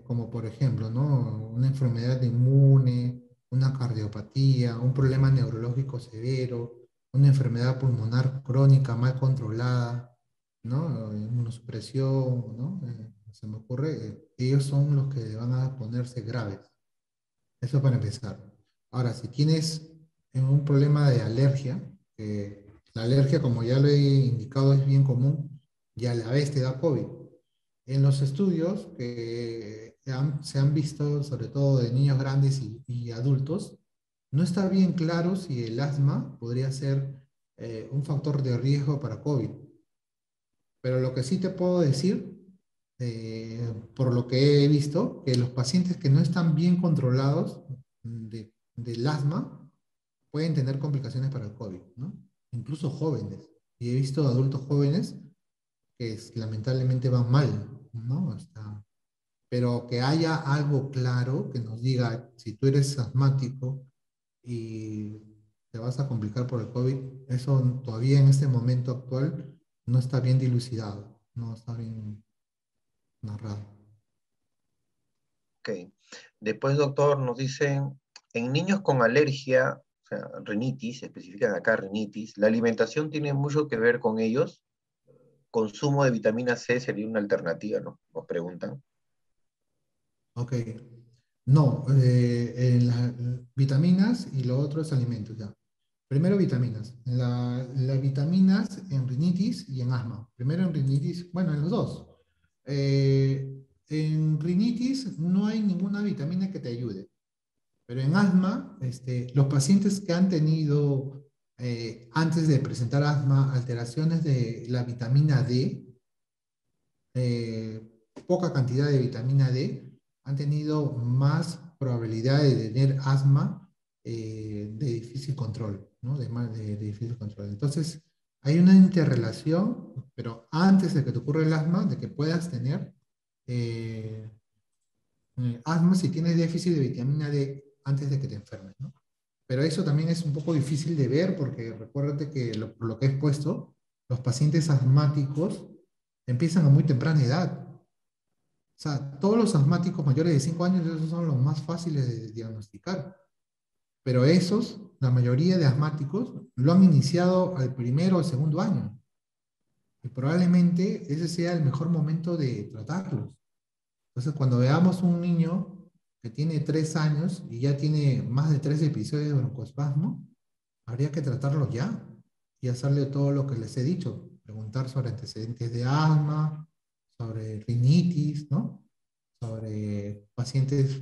como por ejemplo, ¿no? Una enfermedad inmune, una cardiopatía, un problema neurológico severo, una enfermedad pulmonar crónica mal controlada, ¿no? Inmunosupresión, ¿no? Se me ocurre, ellos son los que van a ponerse graves. Eso para empezar. Ahora, si tienes un problema de alergia, la alergia, como ya lo he indicado, es bien común y a la vez te da COVID. En los estudios que se han visto, sobre todo de niños grandes y adultos, no está bien claro si el asma podría ser un factor de riesgo para COVID. Pero lo que sí te puedo decir, por lo que he visto, que los pacientes que no están bien controlados del asma pueden tener complicaciones para el COVID, ¿no? Incluso jóvenes. Y he visto adultos jóvenes que lamentablemente van mal, ¿no? Pero que haya algo claro que nos diga si tú eres asmático y te vas a complicar por el COVID, eso todavía en este momento actual no está bien dilucidado, no está bien narrado. Ok. Después, doctor, nos dicen, en niños con alergia, o sea, rinitis, especifican acá rinitis, ¿la alimentación tiene mucho que ver con ellos? Consumo de vitamina C sería una alternativa, ¿no? Nos preguntan. Ok. No, en las vitaminas y lo otro es alimentos, ya. Primero vitaminas. Las vitaminas en rinitis y en asma. Primero en rinitis, bueno, en los dos. En rinitis no hay ninguna vitamina que te ayude, pero en asma, los pacientes que han tenido, antes de presentar asma, alteraciones de la vitamina D, eh, poca cantidad de vitamina D, han tenido más probabilidad de tener asma de difícil control, ¿no? De difícil control. Entonces, hay una interrelación, pero antes de que te ocurra el asma, de que puedas tener eh, asma si tienes déficit de vitamina D antes de que te enfermes, ¿no? Pero eso también es un poco difícil de ver porque recuérdate que por lo que he expuesto, los pacientes asmáticos empiezan a muy temprana edad. O sea, todos los asmáticos mayores de 5 años, esos son los más fáciles de diagnosticar. Pero esos, la mayoría de asmáticos, lo han iniciado al primero o al segundo año. Y probablemente ese sea el mejor momento de tratarlos. Entonces, cuando veamos un niño que tiene 3 años y ya tiene más de 3 episodios de broncoespasmo, habría que tratarlo ya y hacerle todo lo que les he dicho. Preguntar sobre antecedentes de asma, sobre rinitis, ¿no? Sobre pacientes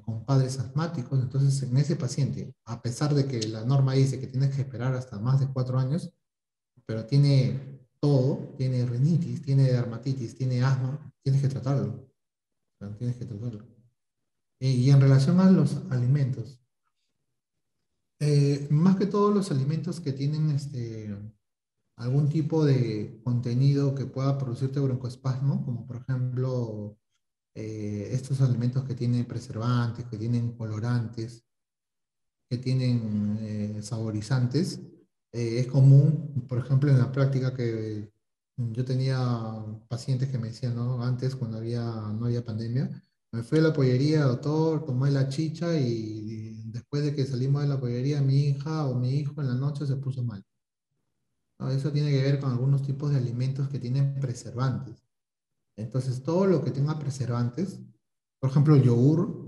con padres asmáticos. Entonces, en ese paciente, a pesar de que la norma dice que tienes que esperar hasta más de 4 años, pero tiene todo, tiene rinitis, tiene dermatitis, tiene asma, tienes que tratarlo. O sea, tienes que tratarlo. Y en relación a los alimentos, más que todos los alimentos que tienen algún tipo de contenido que pueda producirte broncoespasmo, como por ejemplo estos alimentos que tienen preservantes, que tienen colorantes, que tienen saborizantes, es común, por ejemplo, en la práctica que yo tenía pacientes que me decían, ¿no? Antes, cuando no había pandemia, me fui a la pollería, doctor, tomé la chicha y después de que salimos de la pollería, mi hija o mi hijo en la noche se puso mal. ¿No? Eso tiene que ver con algunos tipos de alimentos que tienen preservantes. Entonces, todo lo que tenga preservantes, por ejemplo, el yogur,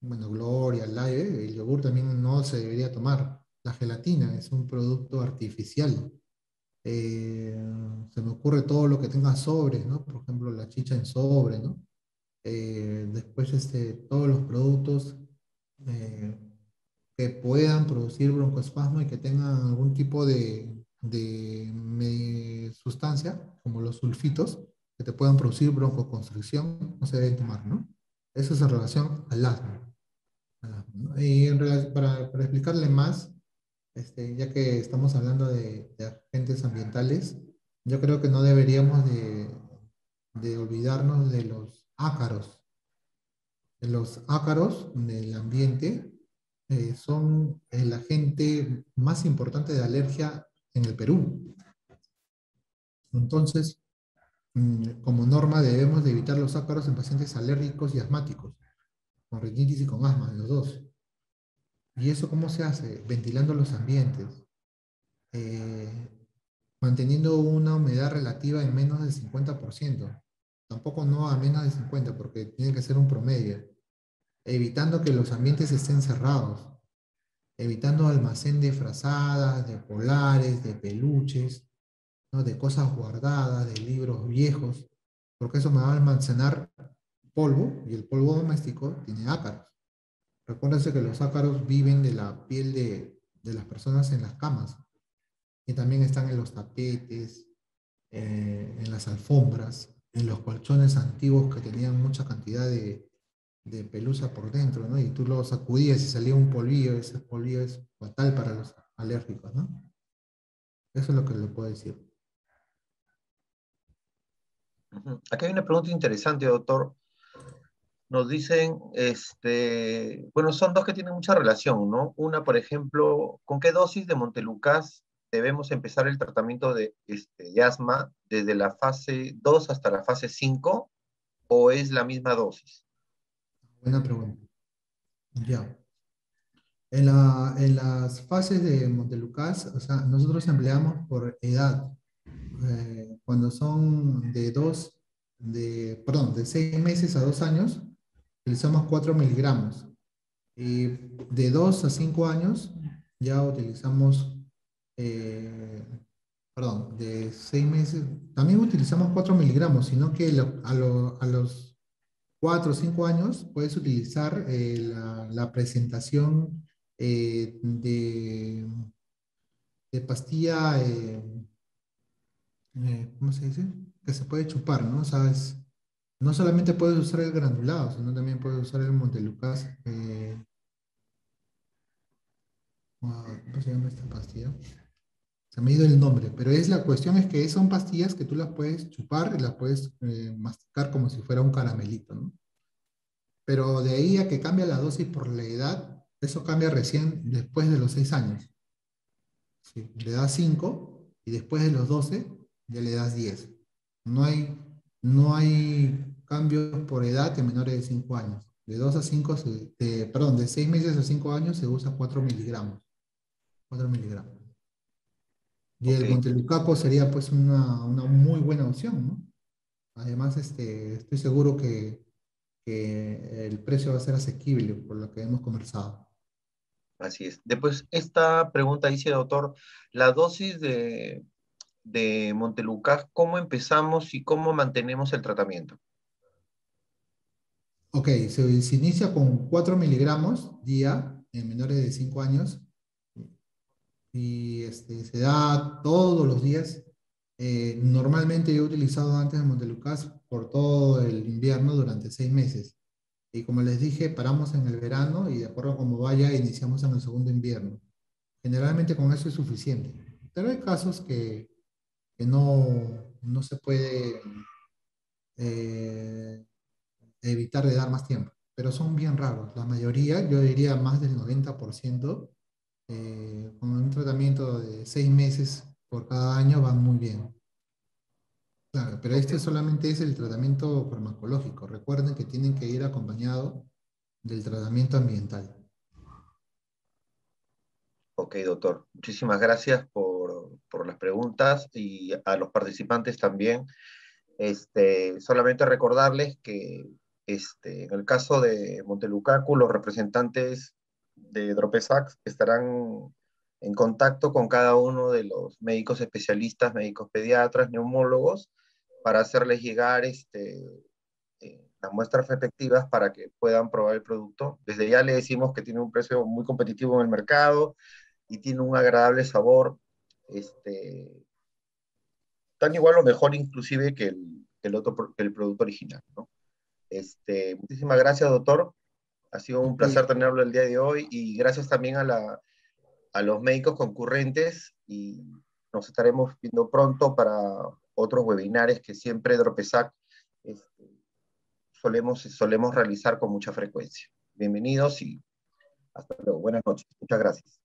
bueno, Gloria, Live, el yogur también no se debería tomar. La gelatina es un producto artificial. Eh, Se me ocurre todo lo que tenga sobres, ¿no? Por ejemplo, la chicha en sobre, ¿no? Después, todos los productos eh, que puedan producir broncoespasmo y que tengan algún tipo de sustancia, como los sulfitos, que te puedan producir broncoconstricción, no se deben tomar, ¿no? Eso es en relación al asma. ¿No? Y para explicarle más, ya que estamos hablando de agentes ambientales, yo creo que no deberíamos de olvidarnos de los ácaros. Los ácaros del ambiente son el agente más importante de alergia en el Perú. Entonces, como norma debemos de evitar los ácaros en pacientes alérgicos y asmáticos, con rinitis y con asma, los dos. ¿Y eso cómo se hace? Ventilando los ambientes. Eh, manteniendo una humedad relativa en menos del 50%. Tampoco no a menos del 50%, porque tiene que ser un promedio. Evitando que los ambientes estén cerrados, evitando almacén de frazadas, de polares, de peluches, ¿no? De cosas guardadas, de libros viejos, porque eso me va a almacenar polvo, y el polvo doméstico tiene ácaros. Recuérdense que los ácaros viven de la piel de las personas en las camas, y también están en los tapetes, en las alfombras, en los colchones antiguos que tenían mucha cantidad de pelusa por dentro, ¿no? Y tú lo sacudías y salía un polvillo, ese polvillo es fatal para los alérgicos, ¿no? Eso es lo que le puedo decir. Ujú. Aquí hay una pregunta interesante, doctor. Nos dicen, bueno, son dos que tienen mucha relación, ¿no? Una, por ejemplo, ¿con qué dosis de Montelukast debemos empezar el tratamiento de asma desde la fase 2 hasta la fase 5 o es la misma dosis? Buena pregunta. Ya. En las fases de Montelucas, o sea, nosotros empleamos por edad. Cuando son de 6 meses a 2 años, utilizamos 4 miligramos. Y de 2 a 5 años ya utilizamos, eh, de 6 meses, también utilizamos 4 miligramos, sino que a los 4 o 5 años puedes utilizar la presentación de pastilla, ¿cómo se dice? Que se puede chupar, ¿no? ¿Sabes? No solamente puedes usar el granulado, sino también puedes usar el Montelukast. ¿Cómo se llama esta pastilla? Se me ha ido el nombre, pero la cuestión es que son pastillas que tú las puedes chupar y las puedes masticar como si fuera un caramelito, ¿no? Pero de ahí a que cambia la dosis por la edad, eso cambia recién después de los 6 años. ¿Sí? Le das 5 y después de los 12 ya le das 10. No hay, no hay cambios por edad de menores de 5 años. De 2 a 5, perdón, de 6 meses a 5 años se usa 4 miligramos. 4 miligramos. Y Ok, el Montelucaco sería pues una muy buena opción, ¿no? Además, estoy seguro que el precio va a ser asequible por lo que hemos conversado. así es. Después, esta pregunta dice, doctor, la dosis de Montelukast, ¿cómo empezamos y cómo mantenemos el tratamiento? Ok, se inicia con 4 miligramos día en menores de 5 años y se da todos los días. Normalmente yo he utilizado antes el Montelukast por todo el invierno durante 6 meses. Y como les dije, paramos en el verano y de acuerdo a cómo vaya, iniciamos en el segundo invierno. Generalmente con eso es suficiente. Pero hay casos que no se puede eh, evitar de dar más tiempo, pero son bien raros. La mayoría, yo diría más del 90%, con un tratamiento de 6 meses por cada año van muy bien. Claro, pero Ok, este solamente es el tratamiento farmacológico. Recuerden que tienen que ir acompañado del tratamiento ambiental. ok, doctor. Muchísimas gracias por las preguntas y a los participantes también. Solamente recordarles que en el caso de Montelucacu, los representantes de Dropesac estarán en contacto con cada uno de los médicos especialistas, médicos pediatras, neumólogos, para hacerles llegar las muestras respectivas para que puedan probar el producto. Desde ya le decimos que tiene un precio muy competitivo en el mercado y tiene un agradable sabor, este, tan igual o mejor inclusive que el producto original, ¿no? Muchísimas gracias, doctor. Ha sido un placer Ok, tenerlo el día de hoy y gracias también a los médicos concurrentes y nos estaremos viendo pronto para otros webinares que siempre Dropesac este, solemos realizar con mucha frecuencia. Bienvenidos y hasta luego. Buenas noches. Muchas gracias.